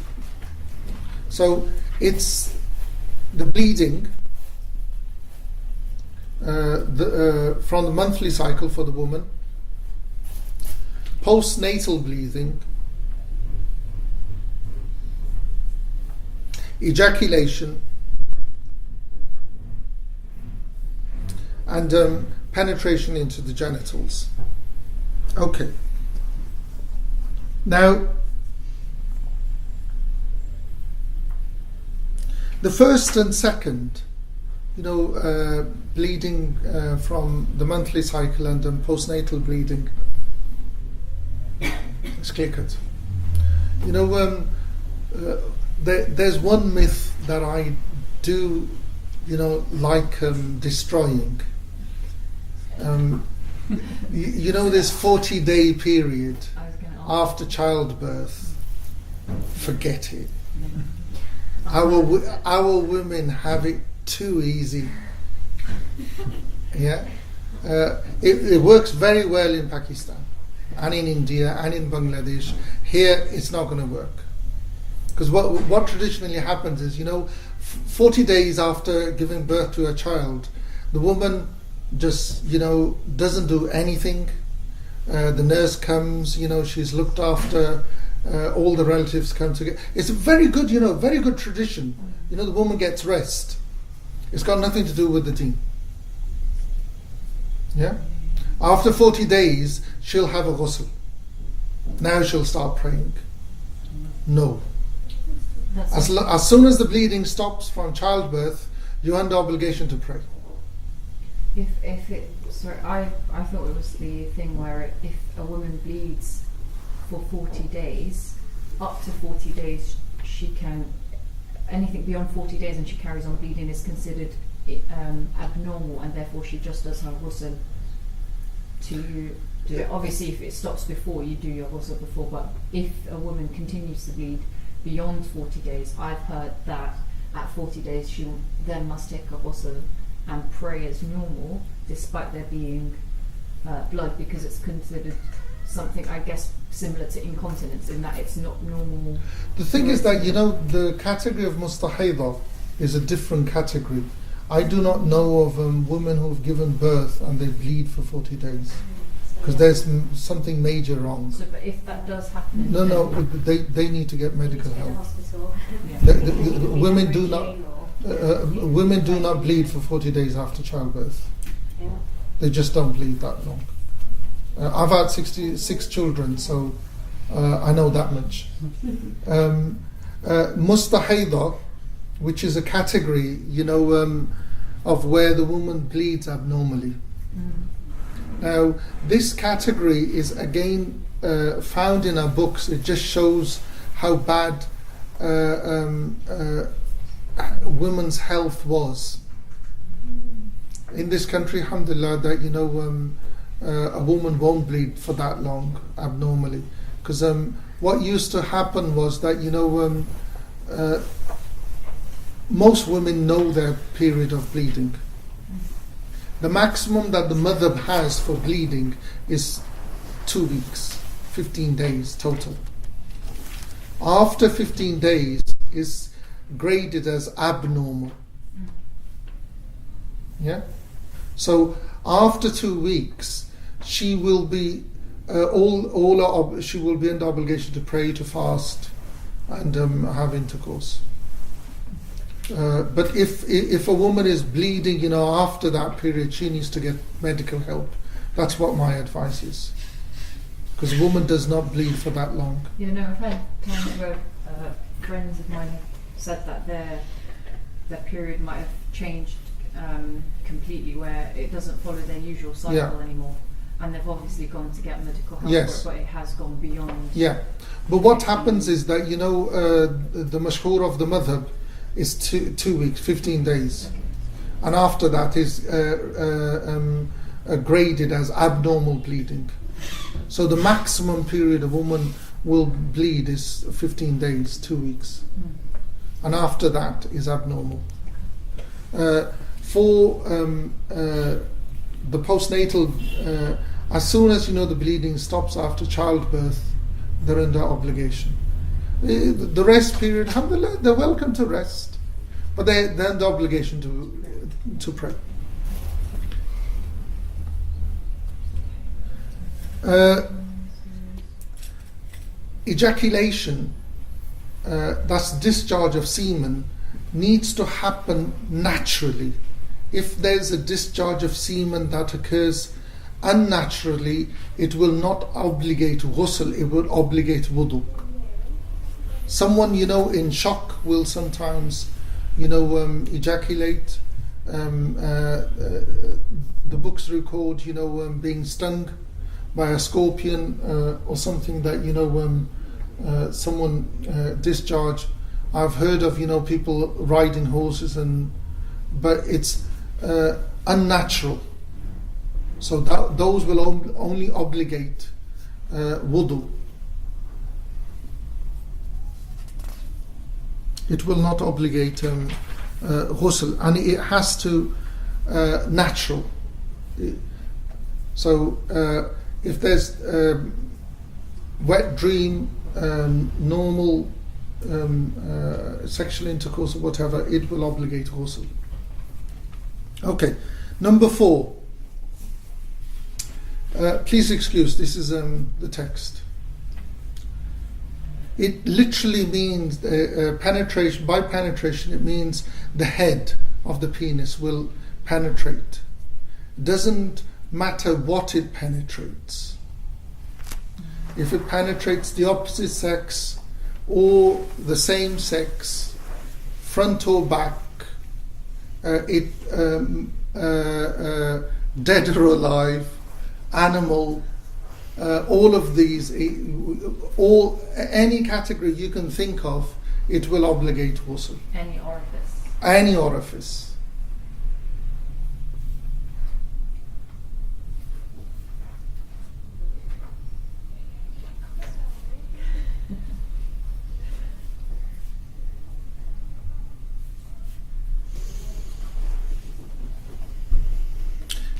So it's the bleeding from the monthly cycle for the woman, postnatal bleeding, ejaculation, and penetration into the genitals. Okay. Now, the first and second, bleeding from the monthly cycle and postnatal bleeding. It's clear-cut. There's one myth that I do, like destroying. This 40-day period after childbirth. Forget it. Our women have it too easy. Yeah, it works very well in Pakistan and in India and in Bangladesh. Here, it's not going to work because what traditionally happens is 40 days after giving birth to a child, the woman just doesn't do anything. The nurse comes, she's looked after. All the relatives come together. It's a very good, very good tradition. The woman gets rest. It's got nothing to do with the deen. Yeah. After 40 days, she'll have a ghusl. Now she'll start praying. No. As soon as the bleeding stops from childbirth, you're under obligation to pray. I thought it was the thing where if a woman bleeds for 40 days, up to 40 days, she can, anything beyond 40 days and she carries on bleeding is considered abnormal, and therefore she just does her ghusl to do it. Obviously, if it stops before, you do your ghusl before, but if a woman continues to bleed beyond 40 days, I've heard that at 40 days she then must take a ghusl and pray as normal, despite there being blood, because it's considered something, I guess, similar to incontinence in that it's not normal. The thing is that the category of mustahida is a different category. I do not know of women who've given birth and they bleed for 40 days because there's something major wrong. So, but if that does happen, they need to get medical help. Hospital. Women do not bleed for 40 days after childbirth. Yeah. They just don't bleed that long. I've had 66 children, so I know that much. Mustahida, which is a category, of where the woman bleeds abnormally. Now, this category is again found in our books. It just shows how bad women's health was. In this country, alhamdulillah, that a woman won't bleed for that long abnormally, because what used to happen was that most women know their period of bleeding. The maximum that the madhab has for bleeding is 2 weeks, 15 days total. After 15 days is graded as abnormal. Yeah. So after 2 weeks, she will be she will be under obligation to pray, to fast, and have intercourse. But if a woman is bleeding, after that period, she needs to get medical help. That's what my advice is, because a woman does not bleed for that long. I've had times where friends of mine have said that their period might have changed completely, where it doesn't follow their usual cycle anymore, and they've obviously gone to get medical help for it, but it has gone beyond. Yeah, but what happens is that the mashhur of the madhab is 2 weeks, 15 days, and after that is graded as abnormal bleeding. So the maximum period a woman will bleed is 15 days, 2 weeks, and after that is abnormal. For the postnatal, as soon as the bleeding stops after childbirth, they're under obligation. The rest period, alhamdulillah, they're welcome to rest, but they're under obligation to pray. Ejaculation, that's discharge of semen, needs to happen naturally. If there's a discharge of semen that occurs unnaturally, it will not obligate ghusl, it will obligate wudu. Someone in shock will sometimes ejaculate. The books record being stung by a scorpion or something that someone discharged. I've heard of people riding horses, but it's unnatural. So those will only obligate wudu. It will not obligate ghusl, and it has to natural. So if there's wet dream, normal sexual intercourse or whatever, it will obligate ghusl. Okay, number 4. Please excuse, this is the text. It literally means penetration. By penetration, it means the head of the penis will penetrate. Doesn't matter what it penetrates. If it penetrates the opposite sex or the same sex, front or back, dead or alive, animal, all of these, any category you can think of, it will obligate ghusl. Any orifice. Any orifice.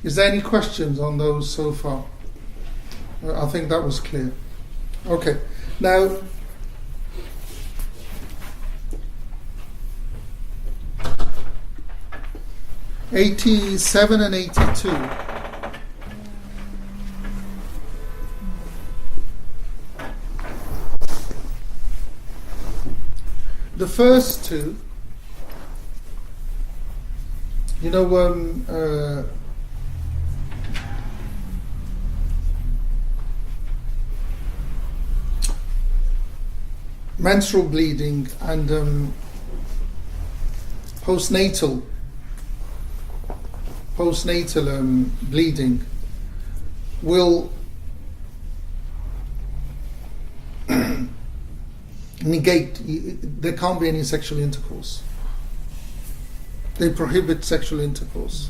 Is there any questions on those so far? I think that was clear. Okay, now '87 and '82. The first two, menstrual bleeding and postnatal bleeding will negate. There can't be any sexual intercourse. They prohibit sexual intercourse.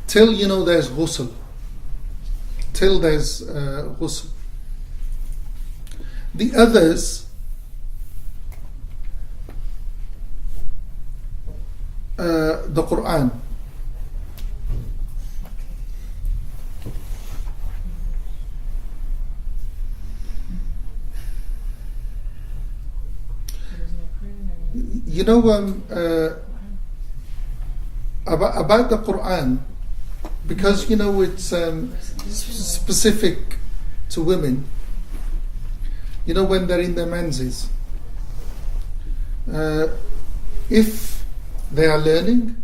Till there's ghusl. Till there's ghusl. The others, the Quran. About the Quran, because it's specific to women. When they're in their menses, if they are learning,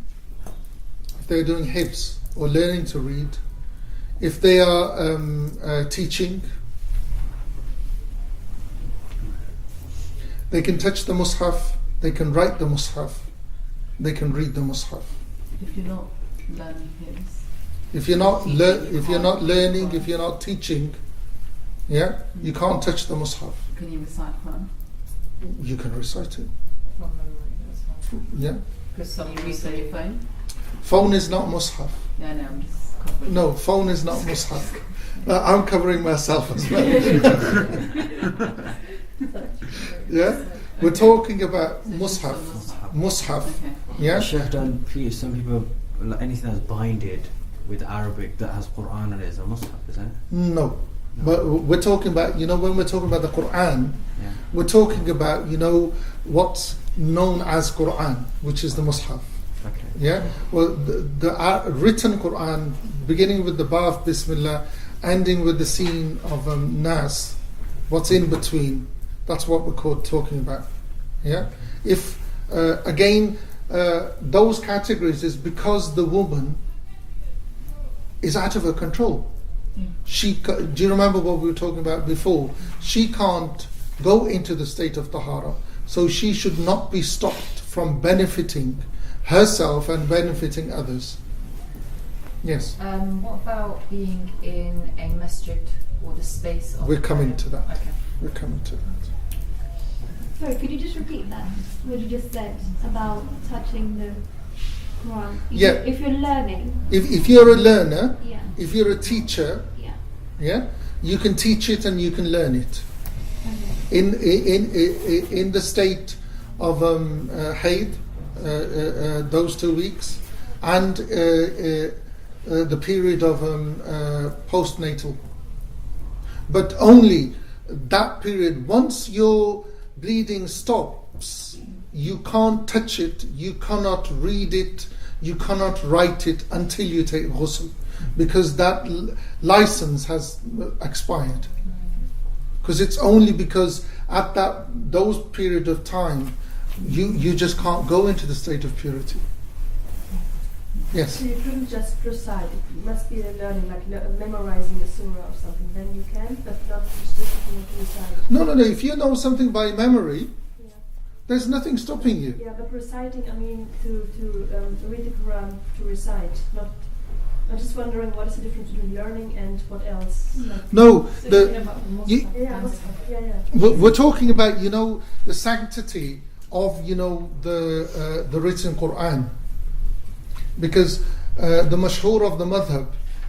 if they're doing hifz or learning to read, if they are teaching, they can touch the mushaf, they can write the mushaf, they can read the mushaf. If you're not learning hifz, if you're not learning, if you're not teaching, you can't touch the mushaf. Can you recite Quran? You can recite it. From memory, that's fine. Yeah. Because some You read on your phone? Phone is not mushaf. Yeah, no, I'm just covering. No, phone is not mushaf. I'm covering myself as well. Yeah? We're talking about mushaf. Mushaf. Yeah? Sheikh, don't please, some people, like anything that's binded with Arabic that has Quran in it is a mushaf, isn't it? No. But we're talking about, when we're talking about the Quran, we're talking about, what's known as Quran, which is the mushaf. Okay. Yeah? Well, the written Quran, beginning with the Ba of Bismillah, ending with the scene of Nas, what's in between, that's what we're talking about. Yeah? If, again, those categories is because the woman is out of her control. Do you remember what we were talking about before? She can't go into the state of tahara, so she should not be stopped from benefiting herself and benefiting others. Yes. What about being in a masjid or the space of... We're coming to that. Okay. We're coming to that. Sorry, could you just repeat that, what you just said about touching the Quran? If you're learning. If you're a learner, yeah. If you're a teacher, yeah, you can teach it and you can learn it. Okay. In the state of Hayd, those 2 weeks, and the period of postnatal. But only that period. Once your bleeding stops, you can't touch it, you cannot read it, you cannot write it until you take ghusl, because that license has expired. Because it's only because at those period of time you just can't go into the state of purity. Yes. So you couldn't just recite, it must be a learning, like memorizing a surah or something, then you can, but not specifically to recite. No, if you know something by memory, there's nothing stopping you. Yeah, but reciting, to read the Quran, to recite, not... I'm just wondering what is the difference between learning and what else? No, so we're talking about, the sanctity of, the written Quran. Because the mashhur of the madhab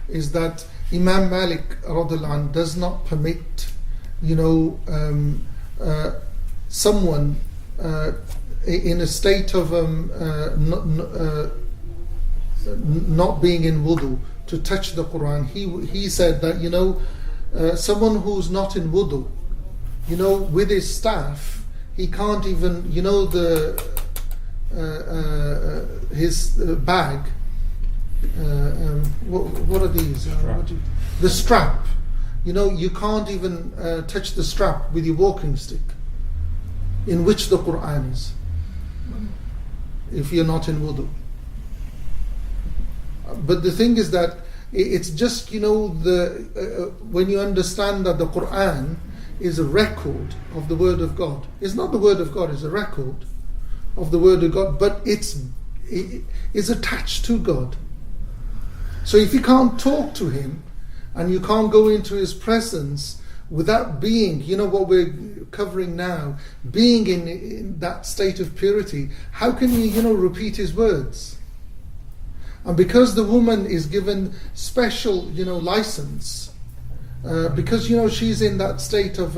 is that Imam Malik radhiallahu anh does not permit, someone in a state of not being in wudu to touch the Quran. He said that someone who's not in wudu, with his staff, he can't even his bag. What are these? The strap. You can't even touch the strap with your walking stick, in which the Quran is, if you're not in wudu. But the thing is that it's just when you understand that the Quran is a record of the Word of God. It's not the Word of God; it's a record of the Word of God. But it is attached to God. So if you can't talk to Him and you can't go into His presence without being, what we're covering now, being in that state of purity, how can you, repeat His words? And because the woman is given special, license, because, she's in that state of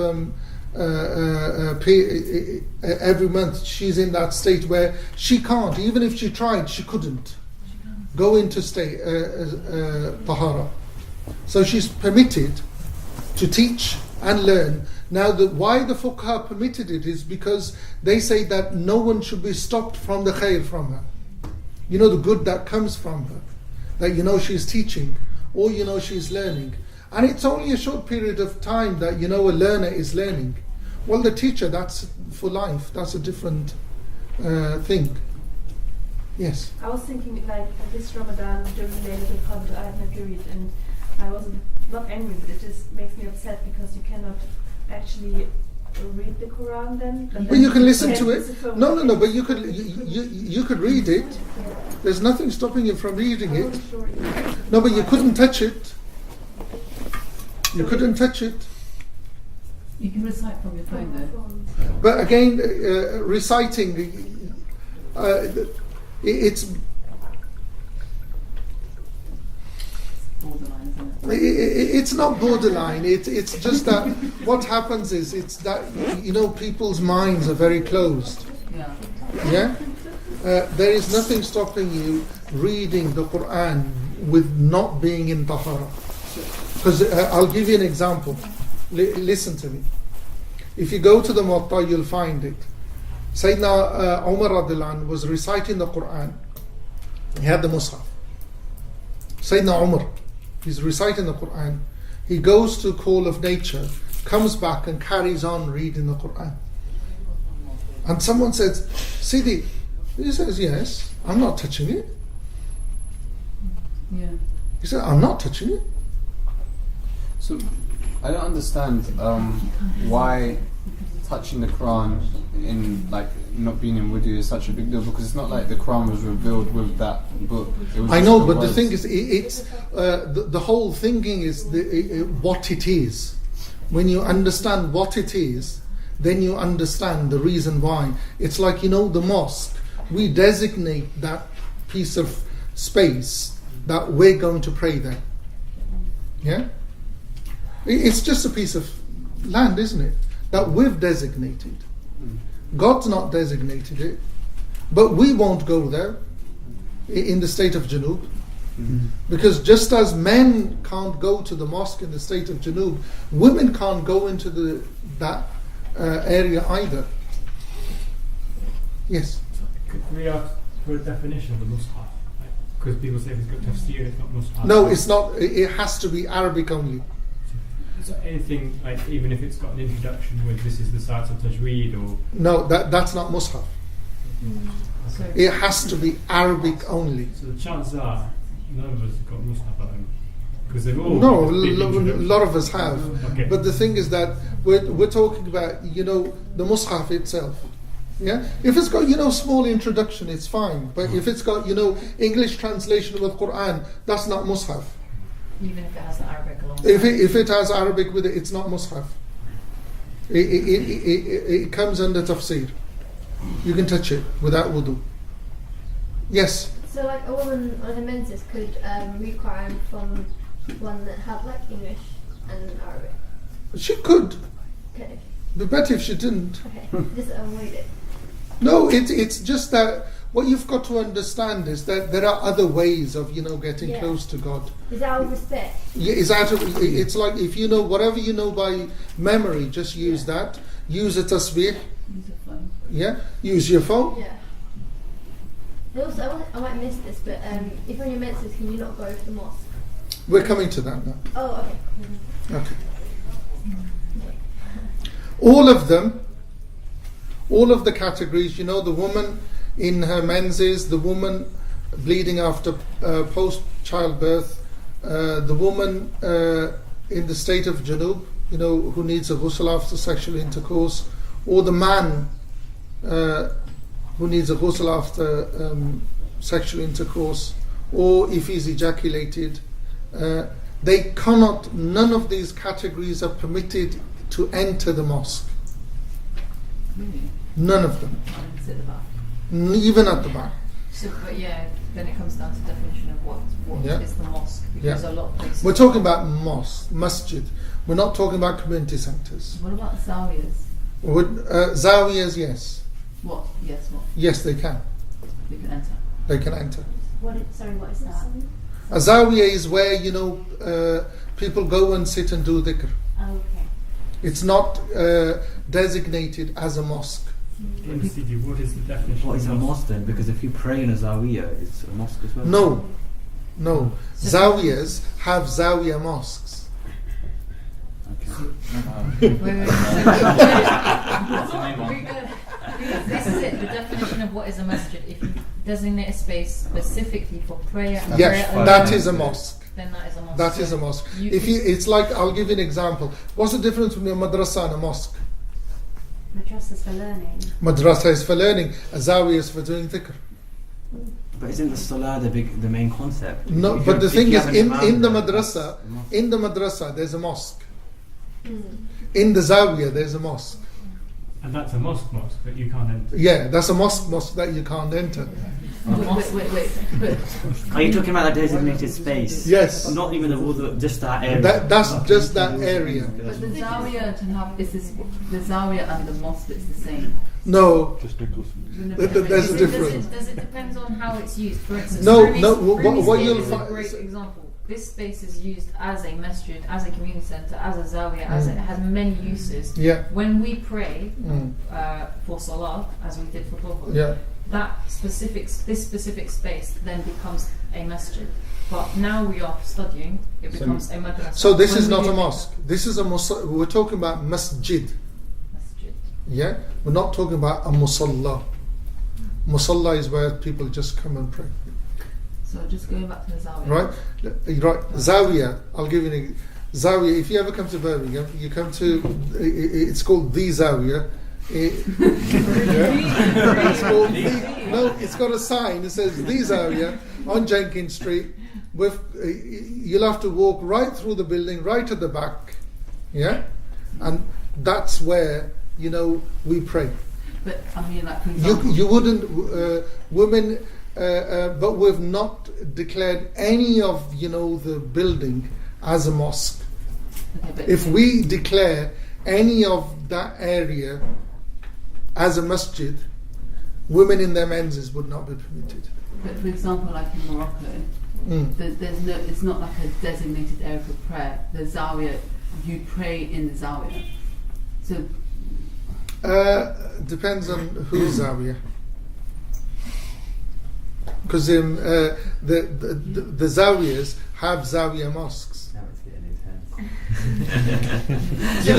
every month, she's in that state where she can't, even if she tried, she couldn't go into state tahara. So she's permitted to teach and learn. Now, why the fuqaha permitted it is because they say that no one should be stopped from the khair from her. The good that comes from her, that she's teaching, or she's learning. And it's only a short period of time that a learner is learning. Well, the teacher, that's for life, that's a different thing. Yes? I was thinking, this Ramadan, during Laylatul Qadr, I had my period, and I wasn't not angry, but it just makes me upset because you cannot actually read the Quran then. But you can listen to it. No. But you could read it. There's nothing stopping you from reading it. No, but you couldn't touch it. You couldn't touch it. You can recite from your phone though. But again, reciting, it's borderline, isn't it? It's not borderline. It's just that what happens is it's that people's minds are very closed. Yeah. There is nothing stopping you reading the Quran with not being in tahara. Because I'll give you an example. Listen to me. If you go to the Muwatta, you'll find it. Sayyidina Umar radiallahu anhu was reciting the Quran. He had the Mus'haf. Sayyidina Umar, he's reciting the Quran. He goes to call of nature, comes back and carries on reading the Quran. And someone says, Sidi, he says, yes, I'm not touching it. Yeah. He said, I'm not touching it. So, I don't understand why touching the Quran in not being in wudu is such a big deal, because it's not like the Quran was revealed with that book. It was I know, but the thing is, it's the whole thinking is what it is. When you understand what it is, then you understand the reason why. It's like, the mosque. We designate that piece of space that we're going to pray there. Yeah? It's just a piece of land, isn't it? That we've designated. God's not designated it. But we won't go there in the state of Junub. Because just as men can't go to the mosque in the state of Junub, women can't go into that area either. Yes? Could we ask for a definition of the Mus'haf? Because people say if it's got tafsir, it's not Mus'haf. No, it's not. It has to be Arabic only. So anything, even if it's got an introduction with this is the science of tajweed or... No, that's not Mus'haf. It has to be Arabic only. So the chances are none of us have got Mus'haf at home. Because they've all... No, a lot of us have. Okay. But the thing is that we're talking about, the Mus'haf itself. Yeah? If it's got, small introduction, it's fine. But if it's got, English translation with Quran, that's not Mus'haf. Even if it has the Arabic along. If it has Arabic with it, it's not Mus'haf. It comes under tafsir. You can touch it without wudu. Yes? So like a woman on her menses could read Quran from one that had English and Arabic? She could. Okay. It'd be better if she didn't. Okay, just avoid it. No, it's just that what you've got to understand is that there are other ways of getting close to God. Is out of respect? Yeah, it's like if you know whatever you know by memory, just use that. Use a tasbih. Use your phone. Yeah, use your phone. Yeah. And also, I might miss this, but if you're on your menses, can you not go to the mosque? We're coming to that now. Oh, okay. Okay. All of them, all of the categories, the woman in her menses, the woman bleeding after post-childbirth, the woman in the state of junub, who needs a ghusl after sexual intercourse, or the man who needs a ghusl after sexual intercourse, or if he's ejaculated, none of these categories are permitted to enter the mosque. Really? None of them. Sit at the back. Even at the back. So, but then it comes down to definition of what is the mosque, because a lot of places... We're talking about mosque, masjid. We're not talking about community centres. What about zawiyas? Zawiyas, yes. What? Yes, what? Yes, they can. They can enter. They can enter. What is that? A zawiya is where, people go and sit and do dhikr. Oh, okay. It's not designated as a mosque. Sidi, what is the definition? What is a mosque then? Because if you pray in a zawiya, it's a mosque as well. No. Zawiyas have zawiya mosques. This is it, the definition of what is a masjid. If you designate a space specifically for prayer and Yes, prayer alone, that is a mosque. Then that is a mosque. That is a mosque. It's like, I'll give you an example. What's the difference between a madrasa and a mosque? Madrasa is for learning. Madrasa is for learning. A zawiya is for doing dhikr. But isn't the salah the main concept? No, but the thing is, in the madrasa, there's a mosque. In the zawiya, there's a mosque. And that's a mosque that you can't enter. Yeah, that's a mosque that you can't enter. Wait. Are you talking about a designated space? Yes. Not even the wudu, just that area. That's just that area. But the zawiya the zawiya and the mosque is the same. No. There's a difference. Does it depend on how it's used? For instance, No. what You'll is a find. great example. This space is used as a masjid, as a community centre, as a zawiya, as it has many uses. Yeah. When we pray for salah, as we did for Dhuhr, this specific space then becomes a masjid. But now we are studying, it becomes a madrasa. So this is not a mosque. This is a we're talking about masjid. Masjid. Yeah, we're not talking about a musalla. Musalla is where people just come and pray. So just going back to the zawiya. Right. Zawiya. I'll give you an zawiya. If you ever come to Birmingham, you come to. It's called the Zawiya. It's called it's got a sign that says the Zawiya on Jenkins Street. You'll have to walk right through the building, right at the back. Yeah, and that's where we pray. But I mean, like for example, you wouldn't women. But we've not declared any of the building as a mosque. Okay, if we declare any of that area as a masjid, women in their menses would not be permitted. But for example, like in Morocco, it's not like a designated area for prayer. The zawiya, you pray in the zawiya. So depends on whose zawiya. Because the zawiyas have zawiya mosques. Now it's getting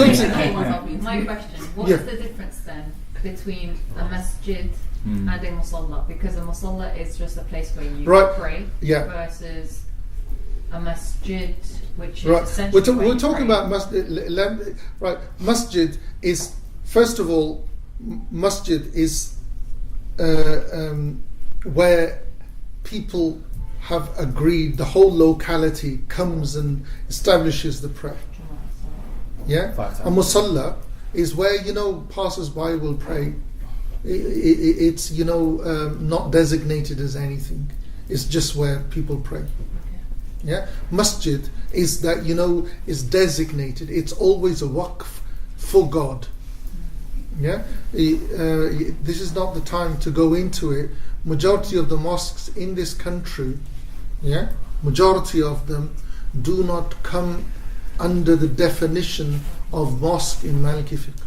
intense. My question: what is the difference then between a masjid and a musalla? Because a musalla is just a place where you pray, versus a masjid, which is essentially we're talking about masjid. Right, masjid is first of all, masjid is where people have agreed, the whole locality comes and establishes the prayer. Yeah? A musalla is where, passers-by will pray. It's, not designated as anything. It's just where people pray. Yeah? Masjid is that, is designated. It's always a waqf for God. Yeah? This is not the time to go into it. Majority of the mosques in this country, majority of them do not come under the definition of mosque in Maliki Fiqh.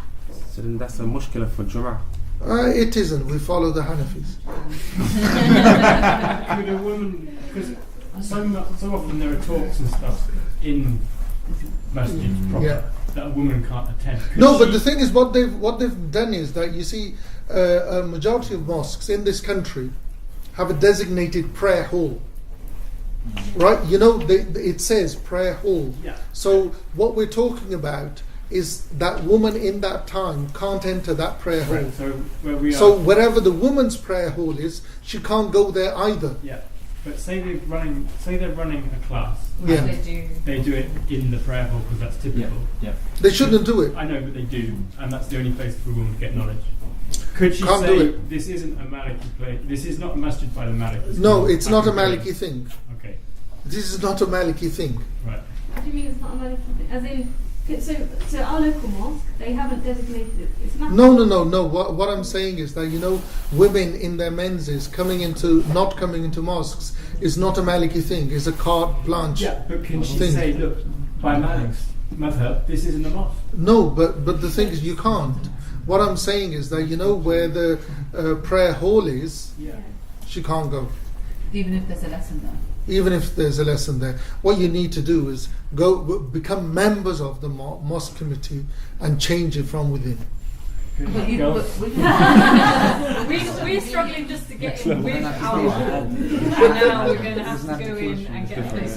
So then that's a mushkila for Jum'ah. It isn't. We follow the Hanafis. Could a woman, because so often there are talks and stuff in masjids proper that a woman can't attend. But the thing is, what they've done is that you see, a majority of mosques in this country have a designated prayer hall. Right? It says prayer hall. Yeah. So what we're talking about is that woman in that time can't enter that prayer hall. So wherever the woman's prayer hall is, she can't go there either. Yeah. But say they're running a class. Yeah. They do it in the prayer hall because that's typical. Yeah. They shouldn't do it. I know, but they do, and that's the only place for a woman to get knowledge. Could she Can't say this isn't a Maliki place? This is not a masjid by the Maliki. No, it's not a Maliki thing. Okay. This is not a Maliki thing. Right. What do you mean it's not a Maliki thing? As in, so our local mosque, they haven't designated it. It's not. No. What I'm saying is that women in their menses not coming into mosques is not a Maliki thing. It's a carte blanche. Yeah, but can she say, look, by Malik's madhab, this isn't a mosque? No, but the thing is, you can't. What I'm saying is that where the prayer hall is, she can't go. Even if there's a lesson there. Even if there's a lesson there, what you need to do is become members of the mosque committee and change it from within. We're struggling just to get in with our and now we're going to have to go in and get this.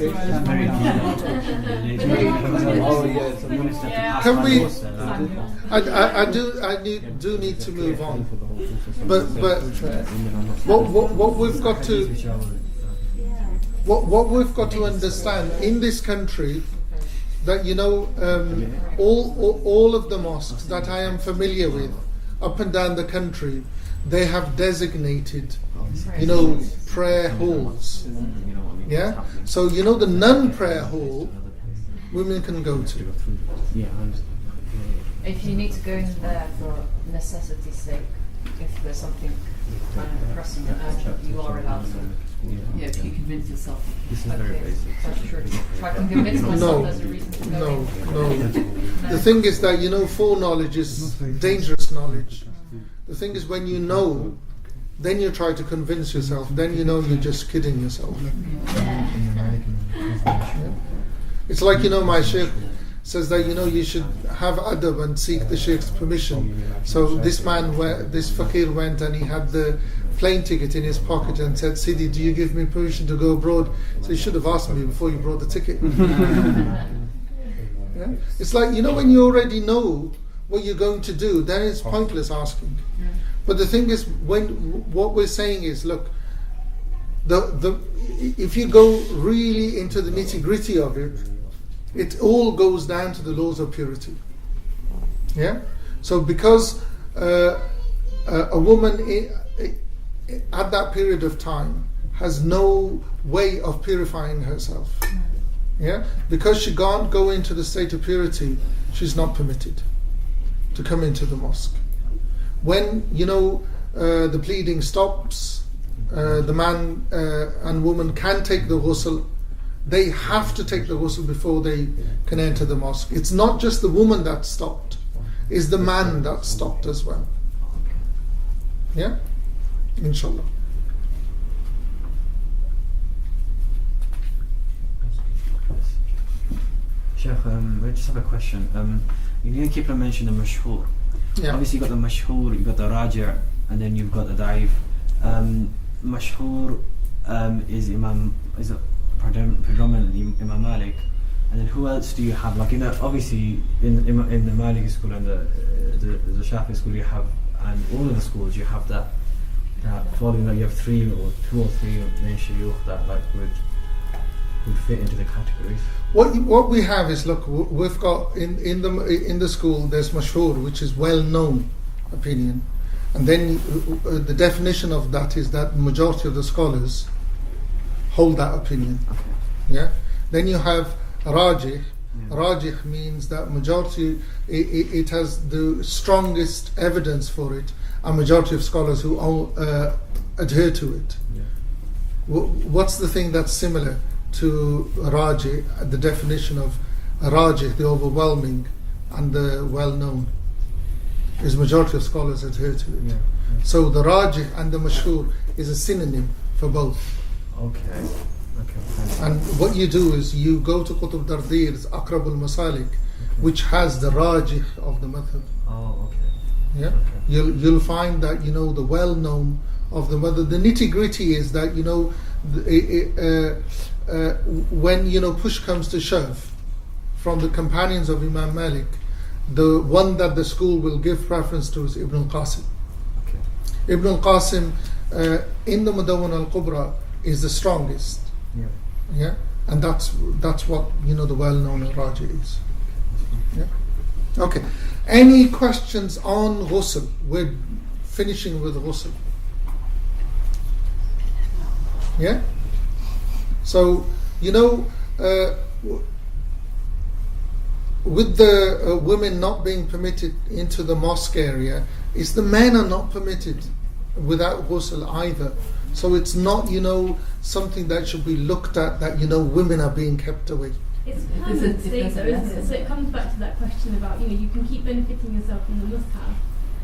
Can we? I do need to move on, but what we've got to what we've got to understand in this country, that all of the mosques that I am familiar with up and down the country, they have designated, prayer halls. Yeah? So, the non-prayer hall, women can go to. Yeah, I understand. If you need to go in there for necessity's sake, if there's something kind of pressing and urgent, you are allowed to. Yeah, if you convince yourself. This is very basic. That's true. If I can convince myself there's a reason to go in. The thing is that, foreknowledge is dangerous knowledge. The thing is, when you know, then you try to convince yourself, then you're just kidding yourself. Yeah. It's like, my sheikh says that, you should have adab and seek the sheikh's permission. So this fakir went and he had the plane ticket in his pocket and said, Sidi, do you give me permission to go abroad? So you should have asked me before you brought the ticket. Yeah? It's like, when you already know what you're going to do, then it's pointless asking. But the thing is, what we're saying is, look, if you go really into the nitty-gritty of it, it all goes down to the laws of purity. Yeah? So because a woman at that period of time has no way of purifying herself. Yeah? Because she can't go into the state of purity, she's not permitted to come into the mosque. When, the bleeding stops, the man and woman can take the ghusl. They have to take the ghusl before they can enter the mosque. It's not just the woman that stopped, it's the man that stopped as well. Yeah? Inshallah. Sheikh, we just have a question. You keep on mentioning the mashhur. Yeah. Obviously you've got the mashhur, you've got the raji', and then you've got the da'if. Mashhur is predominantly Imam Malik, and then who else do you have? Like, obviously in the Maliki school and the Shafi school, you have, and all of the schools, you have that following, that you have two or three main shuyukh that would fit into the categories. What we have is, look, we've got in the school there's mashhur, which is well known opinion, and then the definition of that is that the majority of the scholars hold that opinion. Okay. Yeah. Then you have rajih. Rajih means that majority, it has the strongest evidence for it, a majority of scholars who adhere to it. Yeah. What's the thing that's similar to rajih? The definition of rajih, the overwhelming and the well-known, is majority of scholars adhere to it. Yeah. So the rajih and the mashhur is a synonym for both. Okay. And what you do is you go to Qutb Dardir's Aqrab al-Masalik, which has the rajih of the madhab. Oh, okay. Yeah, okay. You'll find that the well-known of the madhab. The nitty-gritty is that when push comes to shove, from the companions of Imam Malik, the one that the school will give preference to is Ibn al-Qasim. Okay. Ibn al-Qasim in the Mudawwan al-Kubra is the strongest. Yeah. Yeah, and that's what the well-known Raji is. Yeah. Okay. Any questions on ghusl? We're finishing with ghusl. Yeah. So with the women not being permitted into the mosque area, it's the men are not permitted without ghusl either. So it's not, something that should be looked at, that, women are being kept away. It's a permanent state though, isn't it? So it comes back to that question about, you can keep benefiting yourself from the must-have.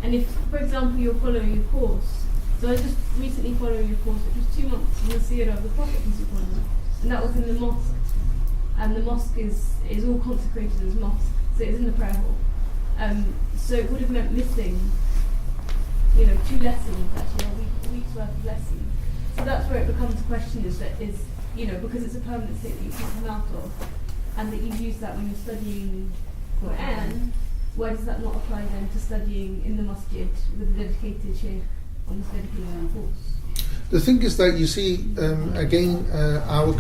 And if, for example, you're following a course, so I was just recently following a course, which was 2 months in the Sirah of the Prophet, and that was in the mosque. And the mosque is all consecrated as mosque, so it's in the prayer hall. So it would have meant missing, 2 lessons, actually, a week's worth of lessons. So that's where it becomes a question, because it's a permanent state that you can't come out of, and that you use that when you're studying Quran, why does that not apply then to studying in the masjid with a dedicated shaykh on this dedicated course? The thing is that, you see, again, our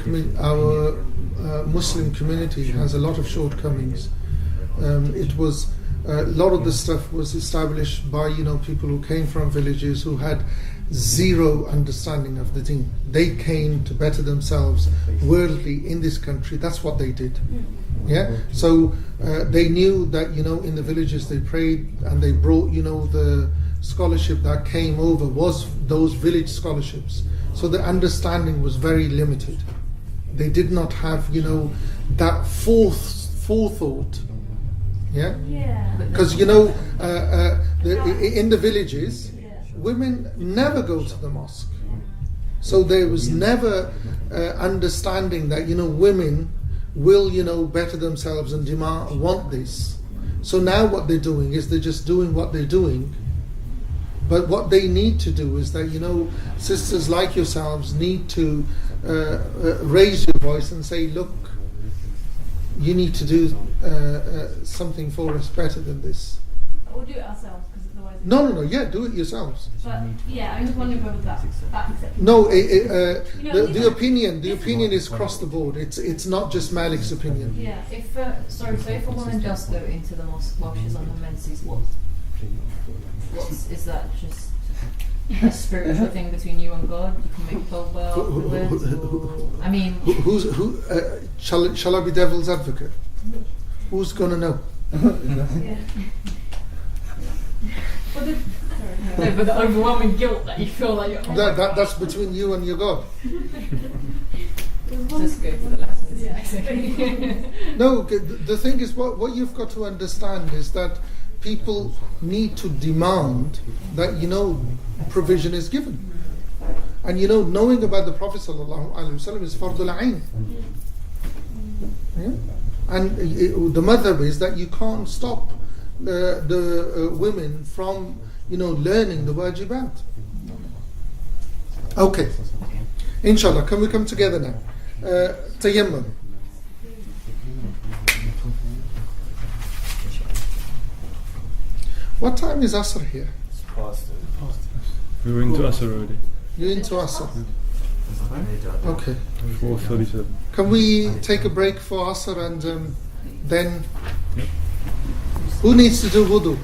Muslim community has a lot of shortcomings. It was a lot of the stuff was established by people who came from villages who had zero understanding of the deen. They came to better themselves worldly in this country. That's what they did. Yeah. So they knew that in the villages they prayed, and they brought the scholarship that came over was those village scholarships. So the understanding was very limited. They did not have that forethought. Yeah. Because in the villages, women never go to the mosque. So there was never understanding that women will better themselves and want this. So now what they're doing is they're just doing what they're doing. But what they need to do is that sisters like yourselves need to raise your voice and say, look, you need to do something for us better than this. We'll do it ourselves, because otherwise... No, yeah, do it yourselves. But, yeah, I'm just wondering whether that's acceptable. No, the opinion is across the board. It's not just Malik's opinion. Yeah. If if a woman does go into the mosque while she's on her menses, is that just a spiritual thing between you and God? You can make tawbah afterwards, I mean... Shall I be devil's advocate? Who's going to know? But the overwhelming guilt that you feel like you're... That's between you and your God. Just go for the lessons. No, the thing is, what you've got to understand is that people need to demand that provision is given, and knowing about the Prophet ﷺ is fardul ayn. Yeah? And the madhab is that you can't stop the women from learning the wajibat. Okay, inshallah, can we come together now? Tayammum. What time is Asr here? It's past. We were into Asr already. You're into Asr? Okay. 4:37. Can we take a break for Asr and then... Who needs to do wudu?